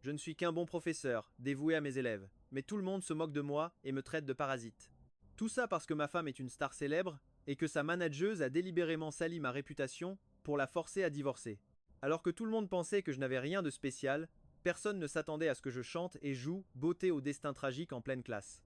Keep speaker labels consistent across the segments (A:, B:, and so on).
A: Je ne suis qu'un bon professeur, dévoué à mes élèves. Mais tout le monde se moque de moi et me traite de parasite. Tout ça parce que ma femme est une star célèbre et que sa manageuse a délibérément sali ma réputation pour la forcer à divorcer. Alors que tout le monde pensait que je n'avais rien de spécial, personne ne s'attendait à ce que je chante et joue beauté au destin tragique en pleine classe.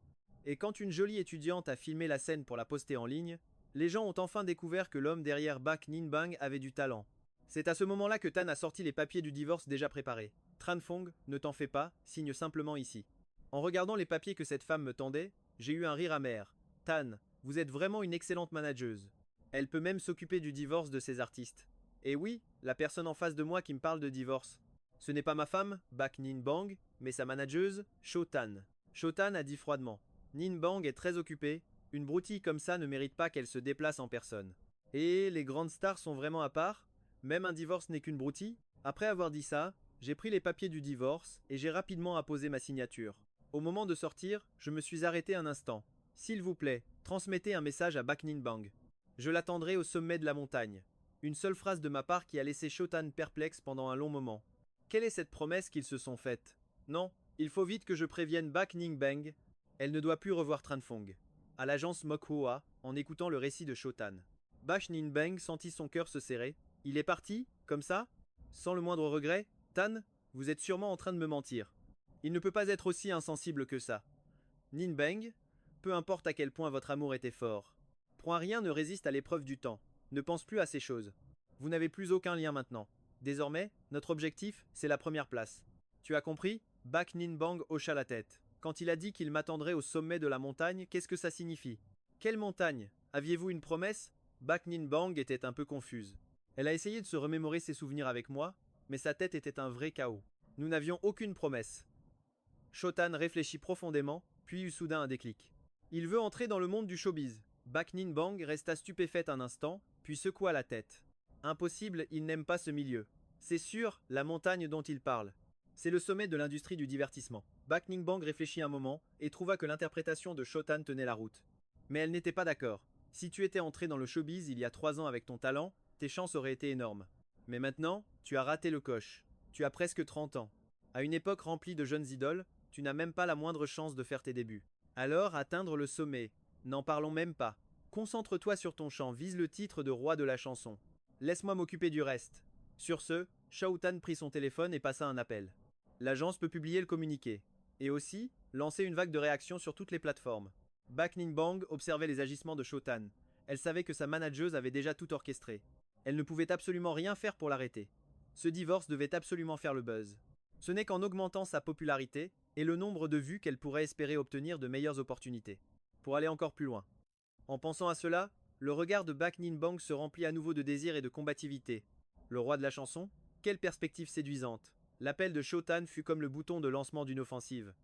A: Et quand une jolie étudiante a filmé la scène pour la poster en ligne, les gens ont enfin découvert que l'homme derrière Bak Ninbang avait du talent. C'est à ce moment-là que Tan a sorti les papiers du divorce déjà préparés. Tranfong, ne t'en fais pas, signe simplement ici. En regardant les papiers que cette femme me tendait, j'ai eu un rire amer. Tan, vous êtes vraiment une excellente manageuse. Elle peut même s'occuper du divorce de ses artistes. Et oui, la personne en face de moi qui me parle de divorce. Ce n'est pas ma femme, Bak Ninbang, mais sa manageuse, Shotan. Shotan a dit froidement. Ninbang est très occupée, une broutille comme ça ne mérite pas qu'elle se déplace en personne. Et les grandes stars sont vraiment à part? Même un divorce n'est qu'une broutille? Après avoir dit ça, j'ai pris les papiers du divorce et j'ai rapidement apposé ma signature. Au moment de sortir, je me suis arrêté un instant. S'il vous plaît, transmettez un message à Bak Ninbang. Je l'attendrai au sommet de la montagne. Une seule phrase de ma part qui a laissé Shotan perplexe pendant un long moment. Quelle est cette promesse qu'ils se sont faite? Non, il faut vite que je prévienne Bak Ninbang. Elle ne doit plus revoir Tranfong. À l'agence Mokhua, en écoutant le récit de Shotan. Bak Ninbang sentit son cœur se serrer. Il est parti, comme ça? Sans le moindre regret? Tan, vous êtes sûrement en train de me mentir. Il ne peut pas être aussi insensible que ça. Ninbang, peu importe à quel point votre amour était fort. Point rien ne résiste à l'épreuve du temps. Ne pense plus à ces choses. Vous n'avez plus aucun lien maintenant. Désormais, notre objectif, c'est la première place. Tu as compris? Bak Ninbang hocha la tête. Quand il a dit qu'il m'attendrait au sommet de la montagne, qu'est-ce que ça signifie? Quelle montagne? Aviez-vous une promesse? Bak Ninbang était un peu confuse. Elle a essayé de se remémorer ses souvenirs avec moi, mais sa tête était un vrai chaos. Nous n'avions aucune promesse. Shotan réfléchit profondément, puis eut soudain un déclic. Il veut entrer dans le monde du showbiz. Bak Ninbang resta stupéfaite un instant, puis secoua la tête. Impossible, il n'aime pas ce milieu. C'est sûr, la montagne dont il parle. C'est le sommet de l'industrie du divertissement. Bak Ninbang réfléchit un moment et trouva que l'interprétation de Shotan tenait la route. Mais elle n'était pas d'accord. Si tu étais entré dans le showbiz il y a 3 ans avec ton talent, tes chances auraient été énormes. Mais maintenant, tu as raté le coche. Tu as presque 30 ans. À une époque remplie de jeunes idoles, tu n'as même pas la moindre chance de faire tes débuts. Alors, atteindre le sommet. N'en parlons même pas. Concentre-toi sur ton chant, vise le titre de roi de la chanson. Laisse-moi m'occuper du reste. Sur ce, Shao Tan prit son téléphone et passa un appel. L'agence peut publier le communiqué. Et aussi, lancer une vague de réactions sur toutes les plateformes. Bak Ninbang observait les agissements de Shao Tan. Elle savait que sa manageuse avait déjà tout orchestré. Elle ne pouvait absolument rien faire pour l'arrêter. Ce divorce devait absolument faire le buzz. Ce n'est qu'en augmentant sa popularité et le nombre de vues qu'elle pourrait espérer obtenir de meilleures opportunités. Pour aller encore plus loin. En pensant à cela, le regard de Bak Ninbang se remplit à nouveau de désir et de combativité. Le roi de la chanson? Quelle perspective séduisante. L'appel de Shotan fut comme le bouton de lancement d'une offensive.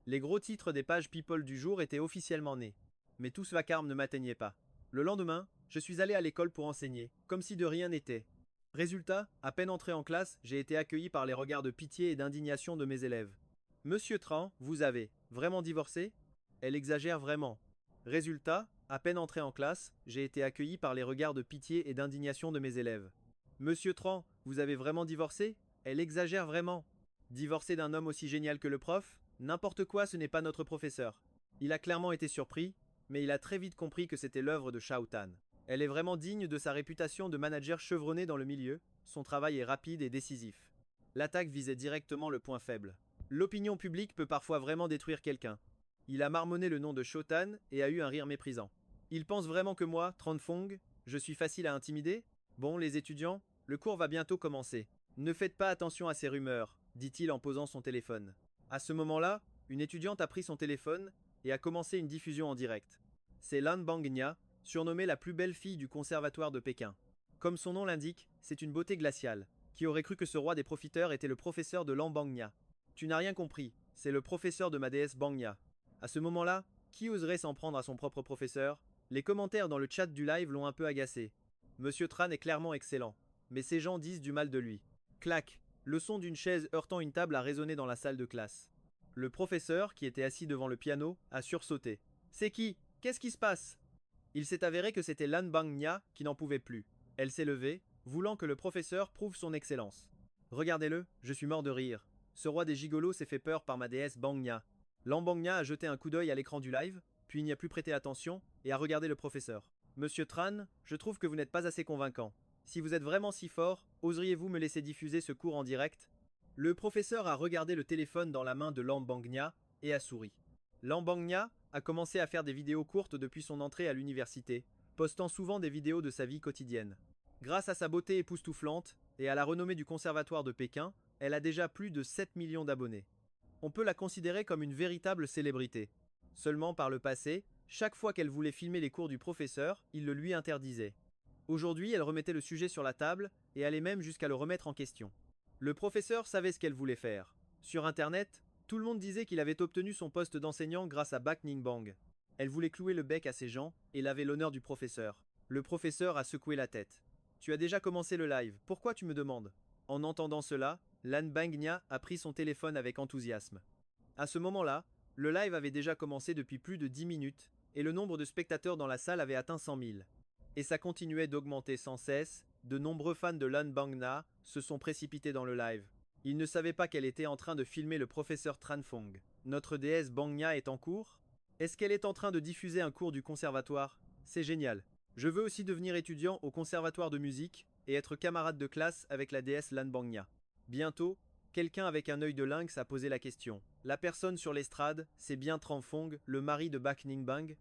A: Les gros titres des pages People du jour étaient officiellement nés. Mais tout ce vacarme ne m'atteignait pas. Le lendemain, je suis allé à l'école pour enseigner, comme si de rien n'était. Résultat, à peine entré en classe, j'ai été accueilli par les regards de pitié et d'indignation de mes élèves. Monsieur Tran, vous avez vraiment divorcé? Elle exagère vraiment. Résultat, à peine entré en classe, j'ai été accueilli par les regards de pitié et d'indignation de mes élèves. Monsieur Tran, vous avez vraiment divorcé? Elle exagère vraiment. Divorcer d'un homme aussi génial que le prof? N'importe quoi, ce n'est pas notre professeur. Il a clairement été surpris, mais il a très vite compris que c'était l'œuvre de Shao Tan. Elle est vraiment digne de sa réputation de manager chevronné dans le milieu, son travail est rapide et décisif. L'attaque visait directement le point faible. L'opinion publique peut parfois vraiment détruire quelqu'un. Il a marmonné le nom de Shotan et a eu un rire méprisant. Il pense vraiment que moi, Tranfong, je suis facile à intimider? Bon, les étudiants, le cours va bientôt commencer. Ne faites pas attention à ces rumeurs, dit-il en posant son téléphone. À ce moment-là, une étudiante a pris son téléphone et a commencé une diffusion en direct. C'est Lan Bangnia, surnommée la plus belle fille du conservatoire de Pékin. Comme son nom l'indique, c'est une beauté glaciale. Qui aurait cru que ce roi des profiteurs était le professeur de Lan Bangnia? Tu n'as rien compris, c'est le professeur de ma déesse Bangnia. À ce moment-là, qui oserait s'en prendre à son propre professeur? Les commentaires dans le chat du live l'ont un peu agacé. Monsieur Tran est clairement excellent, mais ces gens disent du mal de lui. Clac, le son d'une chaise heurtant une table a résonné dans la salle de classe. Le professeur, qui était assis devant le piano, a sursauté. C'est qui? Qu'est-ce qui se passe? Il s'est avéré que c'était Lan Bangnia qui n'en pouvait plus. Elle s'est levée, voulant que le professeur prouve son excellence. Regardez-le, je suis mort de rire. Ce roi des gigolos s'est fait peur par ma déesse Bangna. Lambangna a jeté un coup d'œil à l'écran du live, puis n'y a plus prêté attention et a regardé le professeur. Monsieur Tran, je trouve que vous n'êtes pas assez convaincant. Si vous êtes vraiment si fort, oseriez-vous me laisser diffuser ce cours en direct? Le professeur a regardé le téléphone dans la main de Lambangna et a souri. Lambangna a commencé à faire des vidéos courtes depuis son entrée à l'université, postant souvent des vidéos de sa vie quotidienne. Grâce à sa beauté époustouflante et à la renommée du conservatoire de Pékin, elle a déjà plus de 7 millions d'abonnés. On peut la considérer comme une véritable célébrité. Seulement par le passé, chaque fois qu'elle voulait filmer les cours du professeur, il le lui interdisait. Aujourd'hui, elle remettait le sujet sur la table et allait même jusqu'à le remettre en question. Le professeur savait ce qu'elle voulait faire. Sur Internet, tout le monde disait qu'il avait obtenu son poste d'enseignant grâce à Bak Ningbang. Elle voulait clouer le bec à ses gens et laver l'honneur du professeur. Le professeur a secoué la tête. Tu as déjà commencé le live, pourquoi tu me demandes? En entendant cela, Lan Bangnia a pris son téléphone avec enthousiasme. À ce moment-là, le live avait déjà commencé depuis plus de 10 minutes, et le nombre de spectateurs dans la salle avait atteint 100 000. Et ça continuait d'augmenter sans cesse, de nombreux fans de Lan Bangna se sont précipités dans le live. Ils ne savaient pas qu'elle était en train de filmer le professeur Tranfong. Notre déesse Bangnia est en cours? Est-ce qu'elle est en train de diffuser un cours du conservatoire? C'est génial. Je veux aussi devenir étudiant au conservatoire de musique et être camarade de classe avec la déesse Lan Bangnia. Bientôt, quelqu'un avec un œil de lynx a posé la question. La personne sur l'estrade, c'est bien Tranfong, le mari de Bak Ningbang?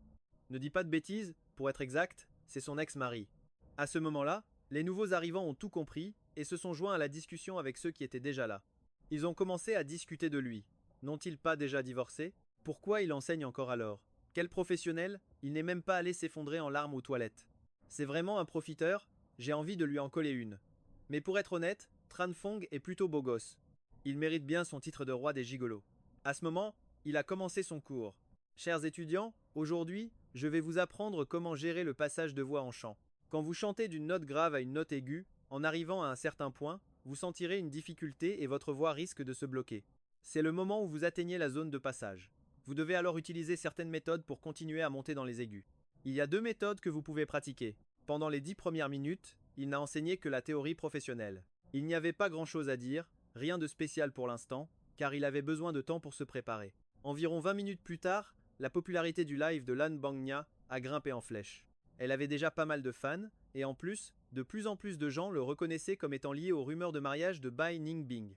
A: Ne dis pas de bêtises, pour être exact, c'est son ex-mari. À ce moment-là, les nouveaux arrivants ont tout compris et se sont joints à la discussion avec ceux qui étaient déjà là. Ils ont commencé à discuter de lui. N'ont-ils pas déjà divorcé? Pourquoi il enseigne encore alors? Quel professionnel? Il n'est même pas allé s'effondrer en larmes aux toilettes. C'est vraiment un profiteur, j'ai envie de lui en coller une. Mais pour être honnête, Tranfong est plutôt beau gosse. Il mérite bien son titre de roi des gigolos. À ce moment, il a commencé son cours. Chers étudiants, aujourd'hui, je vais vous apprendre comment gérer le passage de voix en chant. Quand vous chantez d'une note grave à une note aiguë, en arrivant à un certain point, vous sentirez une difficulté et votre voix risque de se bloquer. C'est le moment où vous atteignez la zone de passage. Vous devez alors utiliser certaines méthodes pour continuer à monter dans les aigus. Il y a deux méthodes que vous pouvez pratiquer. Pendant les 10 premières minutes, il n'a enseigné que la théorie professionnelle. Il n'y avait pas grand-chose à dire, rien de spécial pour l'instant, car il avait besoin de temps pour se préparer. Environ 20 minutes plus tard, la popularité du live de Lan Bangnia a grimpé en flèche. Elle avait déjà pas mal de fans, et en plus en plus de gens le reconnaissaient comme étant lié aux rumeurs de mariage de Bai Ningbing.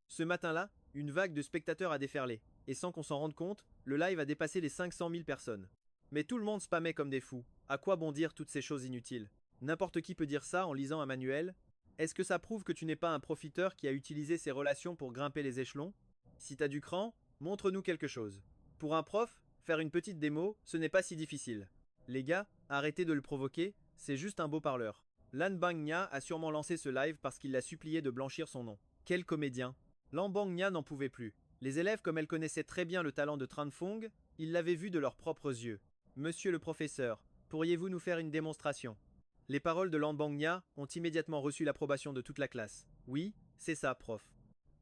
A: Ce matin-là, une vague de spectateurs a déferlé, et sans qu'on s'en rende compte, le live a dépassé les 500 000 personnes. Mais tout le monde spammait comme des fous. À quoi bon dire toutes ces choses inutiles? N'importe qui peut dire ça en lisant un manuel. Est-ce que ça prouve que tu n'es pas un profiteur qui a utilisé ses relations pour grimper les échelons? Si t'as du cran, montre-nous quelque chose. Pour un prof, faire une petite démo, ce n'est pas si difficile. Les gars, arrêtez de le provoquer, c'est juste un beau parleur. Lan Bangnia a sûrement lancé ce live parce qu'il l'a supplié de blanchir son nom. Quel comédien! Lan Bangnia n'en pouvait plus. Les élèves, comme elle connaissait très bien le talent de Tranfong, ils l'avaient vu de leurs propres yeux. Monsieur le professeur, pourriez-vous nous faire une démonstration? Les paroles de Lan Bangnia ont immédiatement reçu l'approbation de toute la classe. Oui, c'est ça, prof.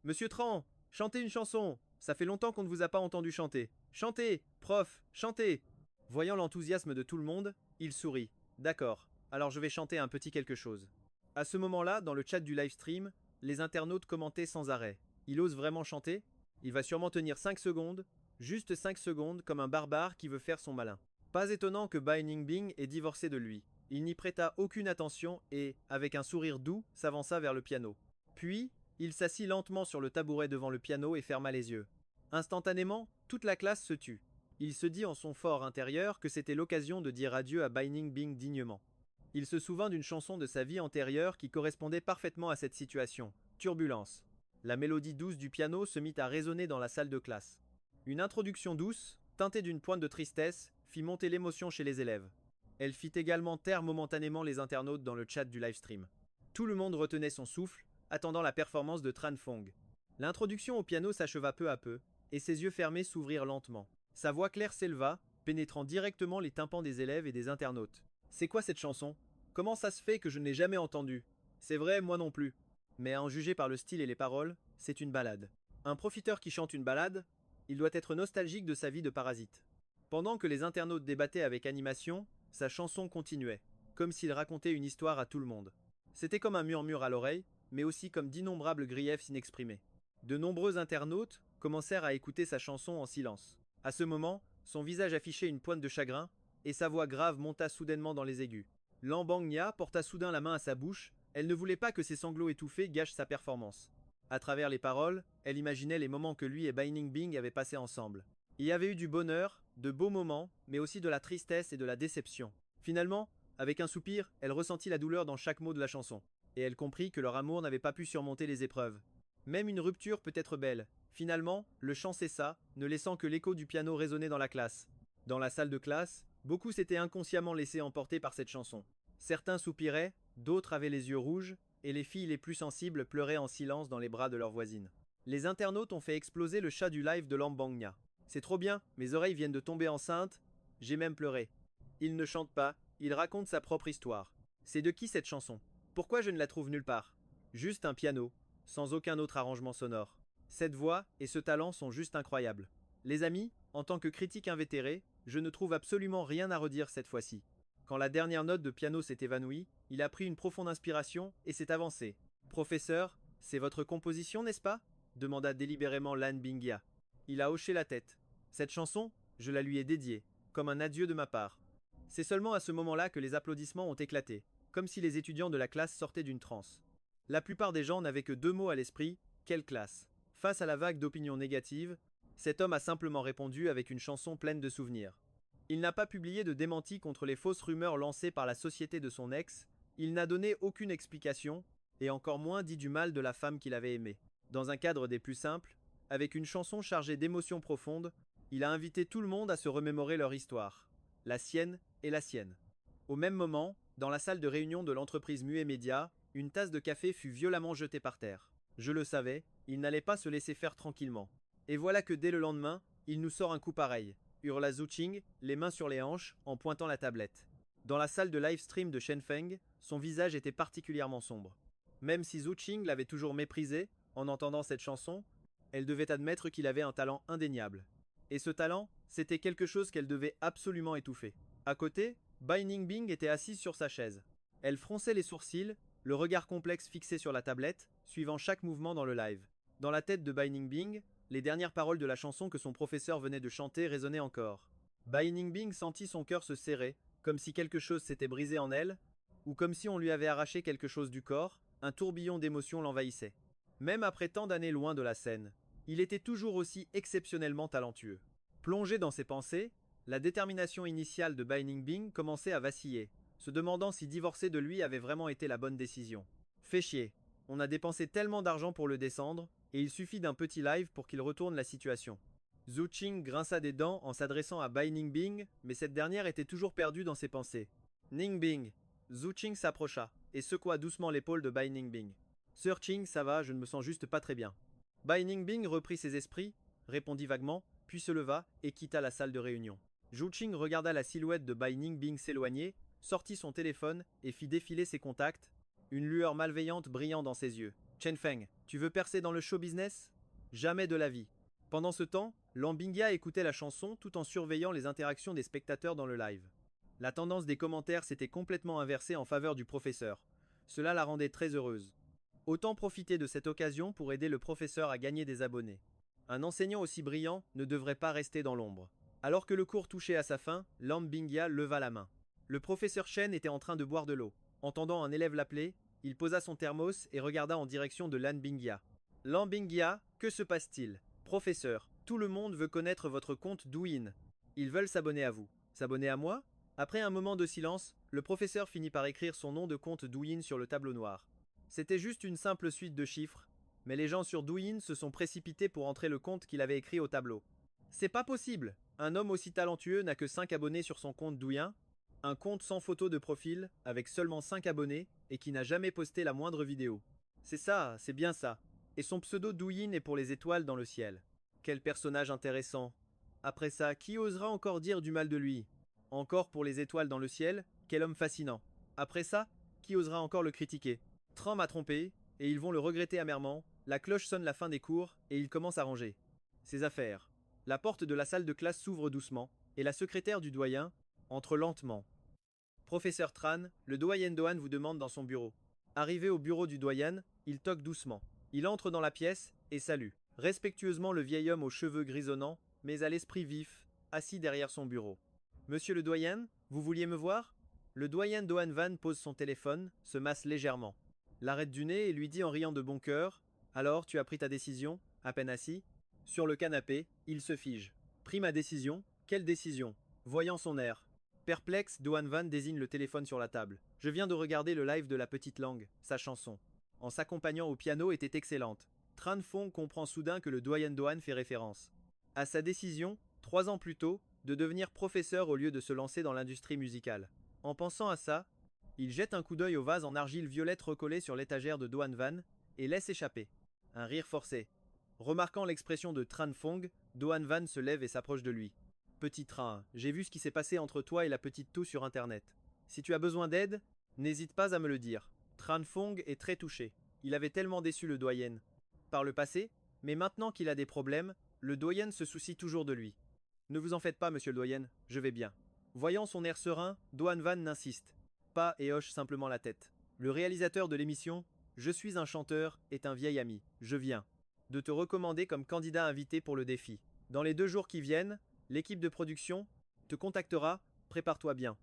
A: Monsieur Tran, chantez une chanson. Ça fait longtemps qu'on ne vous a pas entendu chanter. Chantez, prof, chantez. Voyant l'enthousiasme de tout le monde, il sourit. D'accord, alors je vais chanter un petit quelque chose. À ce moment-là, dans le chat du livestream, les internautes commentaient sans arrêt. Il ose vraiment chanter? Il va sûrement tenir 5 secondes, juste 5 secondes, comme un barbare qui veut faire son malin. Pas étonnant que Bai Ningbing ait divorcé de lui. Il n'y prêta aucune attention et, avec un sourire doux, s'avança vers le piano. Puis, il s'assit lentement sur le tabouret devant le piano et ferma les yeux. Instantanément, toute la classe se tut. Il se dit en son fort intérieur que c'était l'occasion de dire adieu à Bai Ningbing dignement. Il se souvint d'une chanson de sa vie antérieure qui correspondait parfaitement à cette situation. Turbulence. La mélodie douce du piano se mit à résonner dans la salle de classe. Une introduction douce, teintée d'une pointe de tristesse, fit monter l'émotion chez les élèves. Elle fit également taire momentanément les internautes dans le chat du livestream. Tout le monde retenait son souffle, attendant la performance de Tranfong. L'introduction au piano s'acheva peu à peu, et ses yeux fermés s'ouvrirent lentement. Sa voix claire s'éleva, pénétrant directement les tympans des élèves et des internautes. C'est quoi cette chanson? Comment ça se fait que je n'ai jamais entendu? C'est vrai, moi non plus. Mais à en juger par le style et les paroles, c'est une ballade. Un profiteur qui chante une ballade, il doit être nostalgique de sa vie de parasite. Pendant que les internautes débattaient avec animation, sa chanson continuait, comme s'il racontait une histoire à tout le monde. C'était comme un murmure à l'oreille, mais aussi comme d'innombrables griefs inexprimés. De nombreux internautes commencèrent à écouter sa chanson en silence. À ce moment, son visage affichait une pointe de chagrin, et sa voix grave monta soudainement dans les aigus. Lambangnia porta soudain la main à sa bouche, elle ne voulait pas que ses sanglots étouffés gâchent sa performance. À travers les paroles, elle imaginait les moments que lui et Baining Bing avaient passés ensemble. Il y avait eu du bonheur, de beaux moments, mais aussi de la tristesse et de la déception. Finalement, avec un soupir, elle ressentit la douleur dans chaque mot de la chanson. Et elle comprit que leur amour n'avait pas pu surmonter les épreuves. Même une rupture peut être belle. Finalement, le chant cessa, ne laissant que l'écho du piano résonner dans la classe. Dans la salle de classe, beaucoup s'étaient inconsciemment laissés emporter par cette chanson. Certains soupiraient, d'autres avaient les yeux rouges, et les filles les plus sensibles pleuraient en silence dans les bras de leurs voisines. Les internautes ont fait exploser le chat du live de Lambangnia. C'est trop bien, mes oreilles viennent de tomber enceintes, j'ai même pleuré. Il ne chante pas, il raconte sa propre histoire. C'est de qui cette chanson? Pourquoi je ne la trouve nulle part? Juste un piano, sans aucun autre arrangement sonore. Cette voix et ce talent sont juste incroyables. Les amis, en tant que critique invétéré, je ne trouve absolument rien à redire cette fois-ci. Quand la dernière note de piano s'est évanouie, il a pris une profonde inspiration et s'est avancé. Professeur, c'est votre composition, n'est-ce pas? Demanda délibérément Lan Bingia. Il a hoché la tête. Cette chanson, je la lui ai dédiée, comme un adieu de ma part. C'est seulement à ce moment-là que les applaudissements ont éclaté, comme si les étudiants de la classe sortaient d'une transe. La plupart des gens n'avaient que deux mots à l'esprit, quelle classe. Face à la vague d'opinions négatives, cet homme a simplement répondu avec une chanson pleine de souvenirs. Il n'a pas publié de démenti contre les fausses rumeurs lancées par la société de son ex, il n'a donné aucune explication, et encore moins dit du mal de la femme qu'il avait aimée. Dans un cadre des plus simples, avec une chanson chargée d'émotions profondes, il a invité tout le monde à se remémorer leur histoire, la sienne et la sienne. Au même moment, dans la salle de réunion de l'entreprise Muet Media, une tasse de café fut violemment jetée par terre. Je le savais, il n'allait pas se laisser faire tranquillement. Et voilà que dès le lendemain, il nous sort un coup pareil, hurla Zhu Qing, les mains sur les hanches, en pointant la tablette. Dans la salle de live stream de Shenfeng, son visage était particulièrement sombre. Même si Zhu Qing l'avait toujours méprisé, en entendant cette chanson, elle devait admettre qu'il avait un talent indéniable. Et ce talent, c'était quelque chose qu'elle devait absolument étouffer. À côté, Bai Ningbing était assise sur sa chaise. Elle fronçait les sourcils, le regard complexe fixé sur la tablette, suivant chaque mouvement dans le live. Dans la tête de Bai Ningbing, les dernières paroles de la chanson que son professeur venait de chanter résonnaient encore. Bai Ningbing sentit son cœur se serrer, comme si quelque chose s'était brisé en elle, ou comme si on lui avait arraché quelque chose du corps, un tourbillon d'émotions l'envahissait. Même après tant d'années loin de la scène, il était toujours aussi exceptionnellement talentueux. Plongé dans ses pensées, la détermination initiale de Bai Ningbing commençait à vaciller, se demandant si divorcer de lui avait vraiment été la bonne décision. Fait chier, on a dépensé tellement d'argent pour le descendre, et il suffit d'un petit live pour qu'il retourne la situation. Zhu Qing grinça des dents en s'adressant à Bai Ningbing, mais cette dernière était toujours perdue dans ses pensées. Ningbing. Zhu Qing s'approcha, et secoua doucement l'épaule de Bai Ningbing. Sir Qing, ça va, je ne me sens juste pas très bien. Bai Ningbing reprit ses esprits, répondit vaguement, puis se leva et quitta la salle de réunion. Zhu Qing regarda la silhouette de Bai Ningbing s'éloigner, sortit son téléphone et fit défiler ses contacts, une lueur malveillante brillant dans ses yeux. Chen Feng, tu veux percer dans le show business? Jamais de la vie. Pendant ce temps, Lambingya écoutait la chanson tout en surveillant les interactions des spectateurs dans le live. La tendance des commentaires s'était complètement inversée en faveur du professeur. Cela la rendait très heureuse. Autant profiter de cette occasion pour aider le professeur à gagner des abonnés. Un enseignant aussi brillant ne devrait pas rester dans l'ombre. Alors que le cours touchait à sa fin, Lambingya leva la main. Le professeur Chen était en train de boire de l'eau. Entendant un élève l'appeler, il posa son thermos et regarda en direction de Lan Binghia. Lambingya, que se passe-t-il? Professeur, tout le monde veut connaître votre compte Douyin. Ils veulent s'abonner à vous. S'abonner à moi? Après un moment de silence, le professeur finit par écrire son nom de compte Douyin sur le tableau noir. C'était juste une simple suite de chiffres, mais les gens sur Douyin se sont précipités pour entrer le compte qu'il avait écrit au tableau. C'est pas possible! Un homme aussi talentueux n'a que 5 abonnés sur son compte Douyin, un compte sans photo de profil, avec seulement 5 abonnés, et qui n'a jamais posté la moindre vidéo. C'est ça, c'est bien ça. Et son pseudo Douyin est pour les étoiles dans le ciel. Quel personnage intéressant. Après ça, qui osera encore dire du mal de lui? Encore pour les étoiles dans le ciel, quel homme fascinant. Après ça, qui osera encore le critiquer? Tram m'a trompé, et ils vont le regretter amèrement. La cloche sonne la fin des cours, et il commence à ranger ses affaires. La porte de la salle de classe s'ouvre doucement, et la secrétaire du doyen entre lentement. Professeur Tran, le doyen Doan vous demande dans son bureau. Arrivé au bureau du doyen, il toque doucement. Il entre dans la pièce et salue respectueusement le vieil homme aux cheveux grisonnants, mais à l'esprit vif, assis derrière son bureau. Monsieur le doyen, vous vouliez me voir? Le doyen Doan Van pose son téléphone, se masse légèrement, l'arrête du nez et lui dit en riant de bon cœur: Alors, tu as pris ta décision? À peine assis. Sur le canapé, il se fige. Pris ma décision? Quelle décision? Voyant son air perplexe, Doan Van désigne le téléphone sur la table. Je viens de regarder le live de La Petite Langue, sa chanson, en s'accompagnant au piano, était excellente. Tran Phong comprend soudain que le doyen Doan fait référence à sa décision, 3 ans plus tôt, de devenir professeur au lieu de se lancer dans l'industrie musicale. En pensant à ça, il jette un coup d'œil au vase en argile violette recollé sur l'étagère de Doan Van et laisse échapper un rire forcé. Remarquant l'expression de Tran Phong, Doan Van se lève et s'approche de lui. Petit Tran, j'ai vu ce qui s'est passé entre toi et la petite Tou sur internet. Si tu as besoin d'aide, n'hésite pas à me le dire. Tran Phong est très touché. Il avait tellement déçu le doyen par le passé, mais maintenant qu'il a des problèmes, le doyen se soucie toujours de lui. Ne vous en faites pas, monsieur le doyen, je vais bien. Voyant son air serein, Doan Van n'insiste pas et hoche simplement la tête. Le réalisateur de l'émission Je suis un chanteur est un vieil ami. Je viens de te recommander comme candidat invité pour le défi. Dans les 2 jours qui viennent, l'équipe de production te contactera, prépare-toi bien.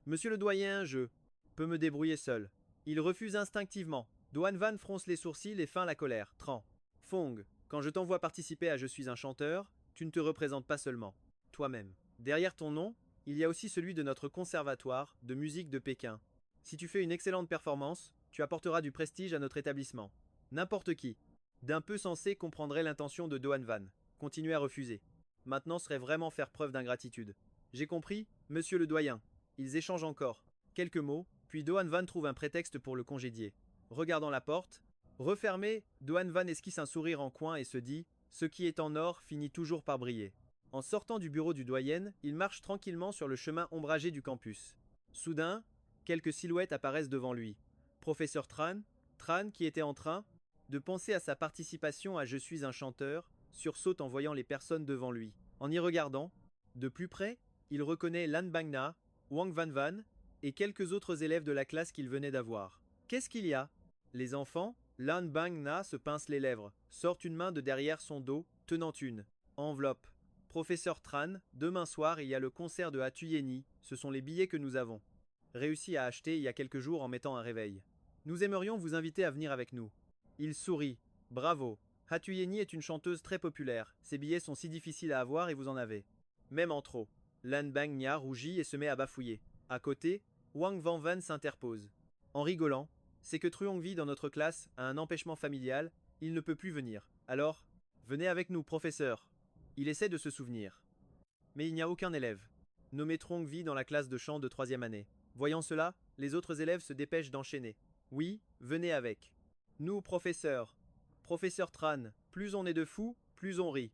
A: Monsieur le doyen, je peux me débrouiller seul. Il refuse instinctivement. Doan Van fronce les sourcils et feint la colère. Tran Phong, quand je t'envoie participer à Je suis un chanteur, tu ne te représentes pas seulement toi-même. Derrière ton nom, il y a aussi celui de notre conservatoire de musique de Pékin. Si tu fais une excellente performance, tu apporteras du prestige à notre établissement. N'importe qui, d'un peu sensé, comprendrait l'intention de Doan Van. Continuer à refuser. Maintenant serait vraiment faire preuve d'ingratitude. J'ai compris, monsieur le doyen. Ils échangent encore quelques mots, puis Doan Van trouve un prétexte pour le congédier. Regardant la porte, refermée, Doan Van esquisse un sourire en coin et se dit: Ce qui est en or finit toujours par briller. En sortant du bureau du doyen, il marche tranquillement sur le chemin ombragé du campus. Soudain, quelques silhouettes apparaissent devant lui. Professeur Tran, qui était en train de penser à sa participation à Je suis un chanteur, sursaute en voyant les personnes devant lui. En y regardant de plus près, il reconnaît Lan Bangna, Wang Van Van et quelques autres élèves de la classe qu'il venait d'avoir. Qu'est-ce qu'il y a? Les enfants, Lan Bangna se pince les lèvres, sort une main de derrière son dos, tenant une enveloppe. Professeur Tran, demain soir il y a le concert de Hatuyeni, ce sont les billets que nous avons réussi à acheter il y a quelques jours en mettant un réveil. Nous aimerions vous inviter à venir avec nous. Il sourit. Bravo. Hatuyeni est une chanteuse très populaire. Ses billets sont si difficiles à avoir et vous en avez même en trop. Lan Bangna rougit et se met à bafouiller. À côté, Wang Van Van s'interpose. En rigolant, c'est que Truong Vi dans notre classe a un empêchement familial, il ne peut plus venir. Alors, venez avec nous, professeur. Il essaie de se souvenir. Mais il n'y a aucun élève nommé Truong Vi dans la classe de chant de 3e année. Voyant cela, les autres élèves se dépêchent d'enchaîner. Oui, venez avec nous, professeur. Professeur Tran, plus on est de fous, plus on rit.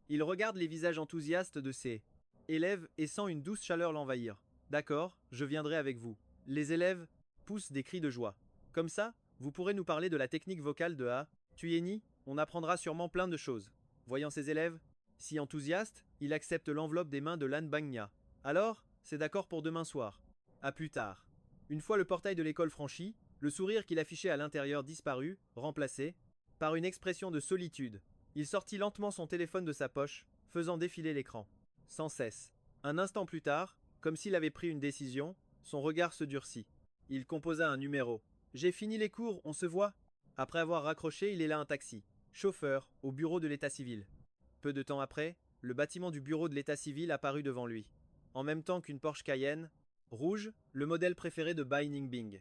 A: Il regarde les visages enthousiastes de ses élèves et sent une douce chaleur l'envahir. D'accord, je viendrai avec vous. Les élèves poussent des cris de joie. Comme ça, vous pourrez nous parler de la technique vocale de Hatuyeni, on apprendra sûrement plein de choses. Voyant ses élèves si enthousiastes, il accepte l'enveloppe des mains de Lan Bangna. Alors, c'est d'accord pour demain soir. À plus tard. Une fois le portail de l'école franchi, le sourire qu'il affichait à l'intérieur disparut, remplacé par une expression de solitude. Il sortit lentement son téléphone de sa poche, faisant défiler l'écran. Sans cesse. Un instant plus tard, comme s'il avait pris une décision, son regard se durcit. Il composa un numéro. J'ai fini les cours, on se voit. Après avoir raccroché, il héla un taxi. Chauffeur, au bureau de l'état civil. Peu de temps après, le bâtiment du bureau de l'état civil apparut devant lui. En même temps qu'une Porsche Cayenne, rouge, le modèle préféré de Bai Ningbing.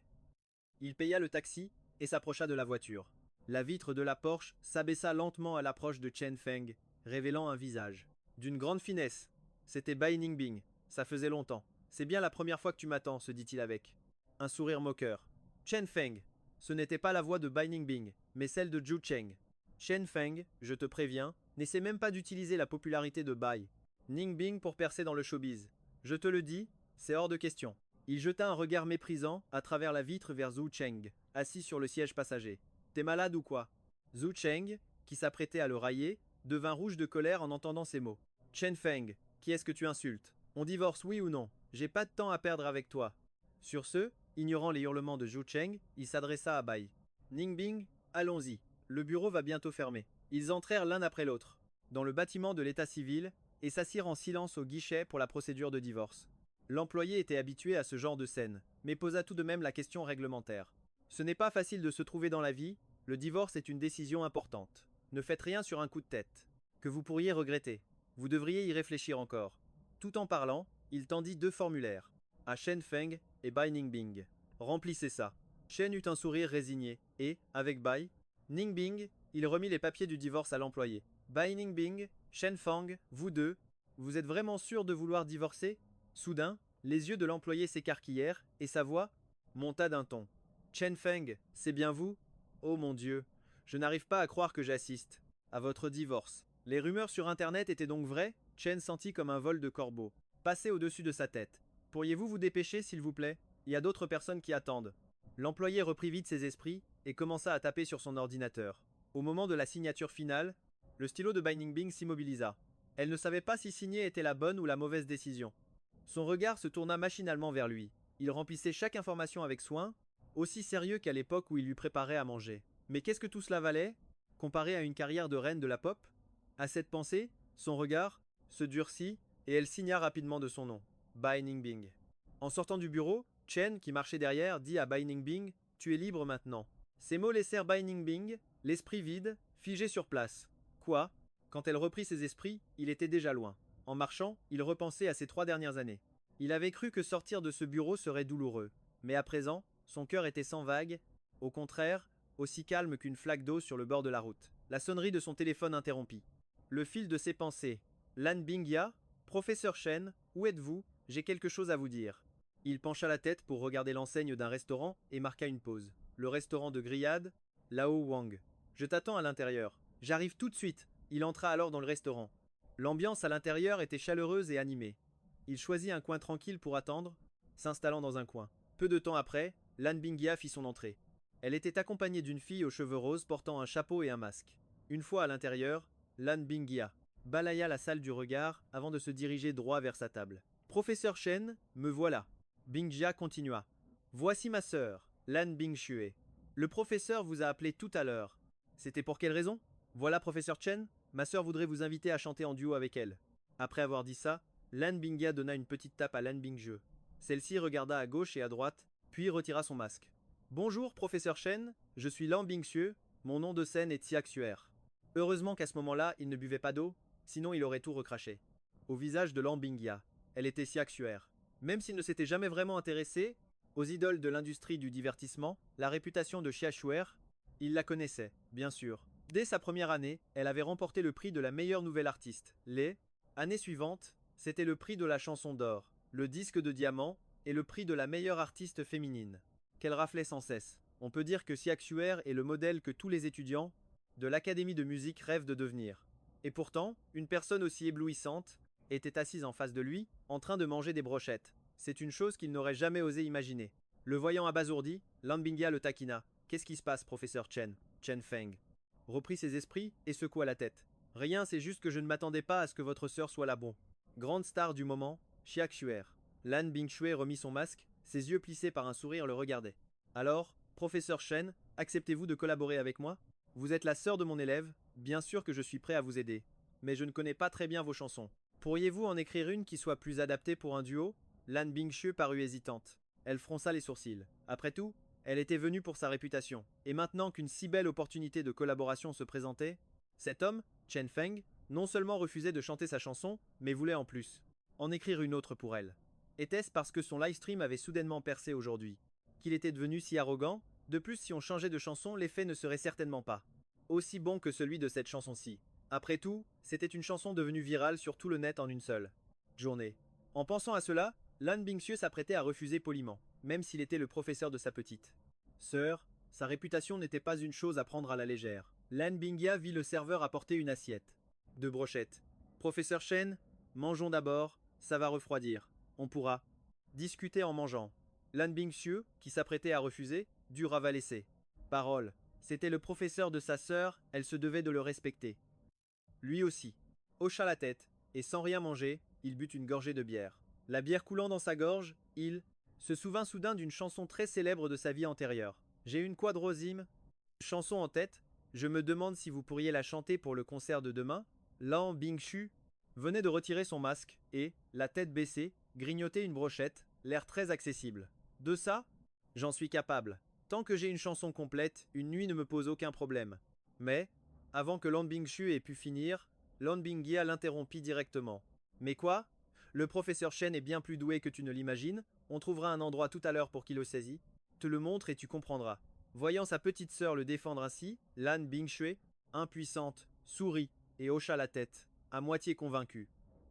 A: Il paya le taxi et s'approcha de la voiture. La vitre de la Porsche s'abaissa lentement à l'approche de Chen Feng, révélant un visage d'une grande finesse. C'était Bai Ningbing, ça faisait longtemps. C'est bien la première fois que tu m'attends, se dit-il avec un sourire moqueur. Chen Feng, ce n'était pas la voix de Bai Ningbing, mais celle de Zhu Cheng. Chen Feng, je te préviens, n'essaie même pas d'utiliser la popularité de Bai Ningbing pour percer dans le showbiz. Je te le dis, c'est hors de question. Il jeta un regard méprisant à travers la vitre vers Zhu Cheng, assis sur le siège passager. T'es malade ou quoi? Zhu Cheng, qui s'apprêtait à le railler, devint rouge de colère en entendant ces mots. Chen Feng, qui est-ce que tu insultes? On divorce, oui ou non? J'ai pas de temps à perdre avec toi. Sur ce, ignorant les hurlements de Zhu Cheng, il s'adressa à Bai Ningbing. Allons-y. Le bureau va bientôt fermer. Ils entrèrent l'un après l'autre dans le bâtiment de l'état civil et s'assirent en silence au guichet pour la procédure de divorce. L'employé était habitué à ce genre de scène, mais posa tout de même la question réglementaire. Ce n'est pas facile de se trouver dans la vie, le divorce est une décision importante. Ne faites rien sur un coup de tête, que vous pourriez regretter. Vous devriez y réfléchir encore. Tout en parlant, il tendit 2 formulaires, à Shen Feng et Bai Ningbing. Remplissez ça. Shen eut un sourire résigné, et, avec Bai Ningbing, il remit les papiers du divorce à l'employé. Bai Ningbing, Shen Feng, vous deux, vous êtes vraiment sûr de vouloir divorcer? Soudain, les yeux de l'employé s'écarquillèrent, et sa voix monta d'un ton. Chen Feng, c'est bien vous? Oh mon Dieu, je n'arrive pas à croire que j'assiste à votre divorce. Les rumeurs sur Internet étaient donc vraies? Chen sentit comme un vol de corbeau passer au-dessus de sa tête. Pourriez-vous vous dépêcher, s'il vous plaît? Il y a d'autres personnes qui attendent. L'employé reprit vite ses esprits et commença à taper sur son ordinateur. Au moment de la signature finale, le stylo de Bai Ningbing s'immobilisa. Elle ne savait pas si signer était la bonne ou la mauvaise décision. Son regard se tourna machinalement vers lui. Il remplissait chaque information avec soin, aussi sérieux qu'à l'époque où il lui préparait à manger. Mais qu'est-ce que tout cela valait, comparé à une carrière de reine de la pop? À cette pensée, son regard se durcit et elle signa rapidement de son nom, Bai Ningbing. En sortant du bureau, Chen, qui marchait derrière, dit à Bai Ningbing, « Tu es libre maintenant. » Ces mots laissèrent Bai Ningbing, l'esprit vide, figé sur place. Quoi? Quand elle reprit ses esprits, il était déjà loin. En marchant, il repensait à ses 3 dernières années. Il avait cru que sortir de ce bureau serait douloureux. Mais à présent, son cœur était sans vague, au contraire, aussi calme qu'une flaque d'eau sur le bord de la route. La sonnerie de son téléphone interrompit le fil de ses pensées. Lan Bingya, professeur Chen, où êtes-vous? J'ai quelque chose à vous dire. Il pencha la tête pour regarder l'enseigne d'un restaurant et marqua une pause. Le restaurant de grillade, Lao Wang. Je t'attends à l'intérieur. J'arrive tout de suite. Il entra alors dans le restaurant. L'ambiance à l'intérieur était chaleureuse et animée. Il choisit un coin tranquille pour attendre, s'installant dans un coin. Peu de temps après, Lan Bingya fit son entrée. Elle était accompagnée d'une fille aux cheveux roses portant un chapeau et un masque. Une fois à l'intérieur, Lan Bingya balaya la salle du regard avant de se diriger droit vers sa table. Professeur Chen, me voilà. Bingjia continua. Voici ma sœur, Lan Bingxue. Le professeur vous a appelé tout à l'heure. C'était pour quelle raison? Voilà, professeur Chen, ma sœur voudrait vous inviter à chanter en duo avec elle. Après avoir dit ça, Lan Bingya donna une petite tape à Lan Bingzhe. Celle-ci regarda à gauche et à droite, puis retira son masque. Bonjour, professeur Chen, je suis Lan Bingxue, mon nom de scène est Tia Xuer. Heureusement qu'à ce moment-là, il ne buvait pas d'eau, sinon il aurait tout recraché. Au visage de Lan Bingya, elle était Tia Xuer. Même s'il ne s'était jamais vraiment intéressé aux idoles de l'industrie du divertissement, la réputation de Tia Xuer, il la connaissait, bien sûr. Dès sa première année, elle avait remporté le prix de la meilleure nouvelle artiste. Les années suivantes, c'était le prix de la chanson d'or, le disque de diamant et le prix de la meilleure artiste féminine, qu'elle raflait sans cesse. On peut dire que Tia Xuer est le modèle que tous les étudiants de l'académie de musique rêvent de devenir. Et pourtant, une personne aussi éblouissante était assise en face de lui, en train de manger des brochettes. C'est une chose qu'il n'aurait jamais osé imaginer. Le voyant abasourdi, Lan Bingya le taquina. Qu'est-ce qui se passe, professeur Chen? Chen Feng reprit ses esprits et secoua la tête. Rien, c'est juste que je ne m'attendais pas à ce que votre sœur soit là bon. Grande star du moment, Tia Xuer. Lan Bingxue remit son masque, ses yeux plissés par un sourire le regardaient. Alors, professeur Chen, acceptez-vous de collaborer avec moi? Vous êtes la sœur de mon élève, bien sûr que je suis prêt à vous aider. Mais je ne connais pas très bien vos chansons. Pourriez-vous en écrire une qui soit plus adaptée pour un duo? Lan Bingxue parut hésitante. Elle fronça les sourcils. Après tout, elle était venue pour sa réputation. Et maintenant qu'une si belle opportunité de collaboration se présentait, cet homme, Chen Feng, non seulement refusait de chanter sa chanson, mais voulait en plus en écrire une autre pour elle. Était-ce parce que son livestream avait soudainement percé aujourd'hui qu'il était devenu si arrogant? De plus, si on changeait de chanson, l'effet ne serait certainement pas aussi bon que celui de cette chanson-ci. Après tout, c'était une chanson devenue virale sur tout le net en une seule journée. En pensant à cela, Lan Bingxue s'apprêtait à refuser poliment, même s'il était le professeur de sa petite sœur. Sa réputation n'était pas une chose à prendre à la légère. Lan Bingya vit le serveur apporter une assiette de brochettes. Professeur Chen, mangeons d'abord, ça va refroidir. On pourra discuter en mangeant. Lan Bingxue, qui s'apprêtait à refuser, dut ravaler ses paroles. C'était le professeur de sa sœur, elle se devait de le respecter. Lui aussi hocha la tête, et sans rien manger, il but une gorgée de bière. La bière coulant dans sa gorge, il se souvint soudain d'une chanson très célèbre de sa vie antérieure. J'ai une quadrosime chanson en tête, Je me demande si vous pourriez la chanter pour le concert de demain. Lan Bingshu venait de retirer son masque et, la tête baissée, grignotait une brochette, l'air très accessible. De ça, j'en suis capable. Tant que j'ai une chanson complète, une nuit ne me pose aucun problème. Mais, avant que Lan Bingshu ait pu finir, Lan Binghia l'interrompit directement. Mais quoi? Le professeur Shen est bien plus doué que tu ne l'imagines, on trouvera un endroit tout à l'heure pour qu'il le saisit. Te le montre et tu comprendras. Voyant sa petite sœur le défendre ainsi, Lan Bingxue, impuissante, sourit et hocha la tête, à moitié convaincue.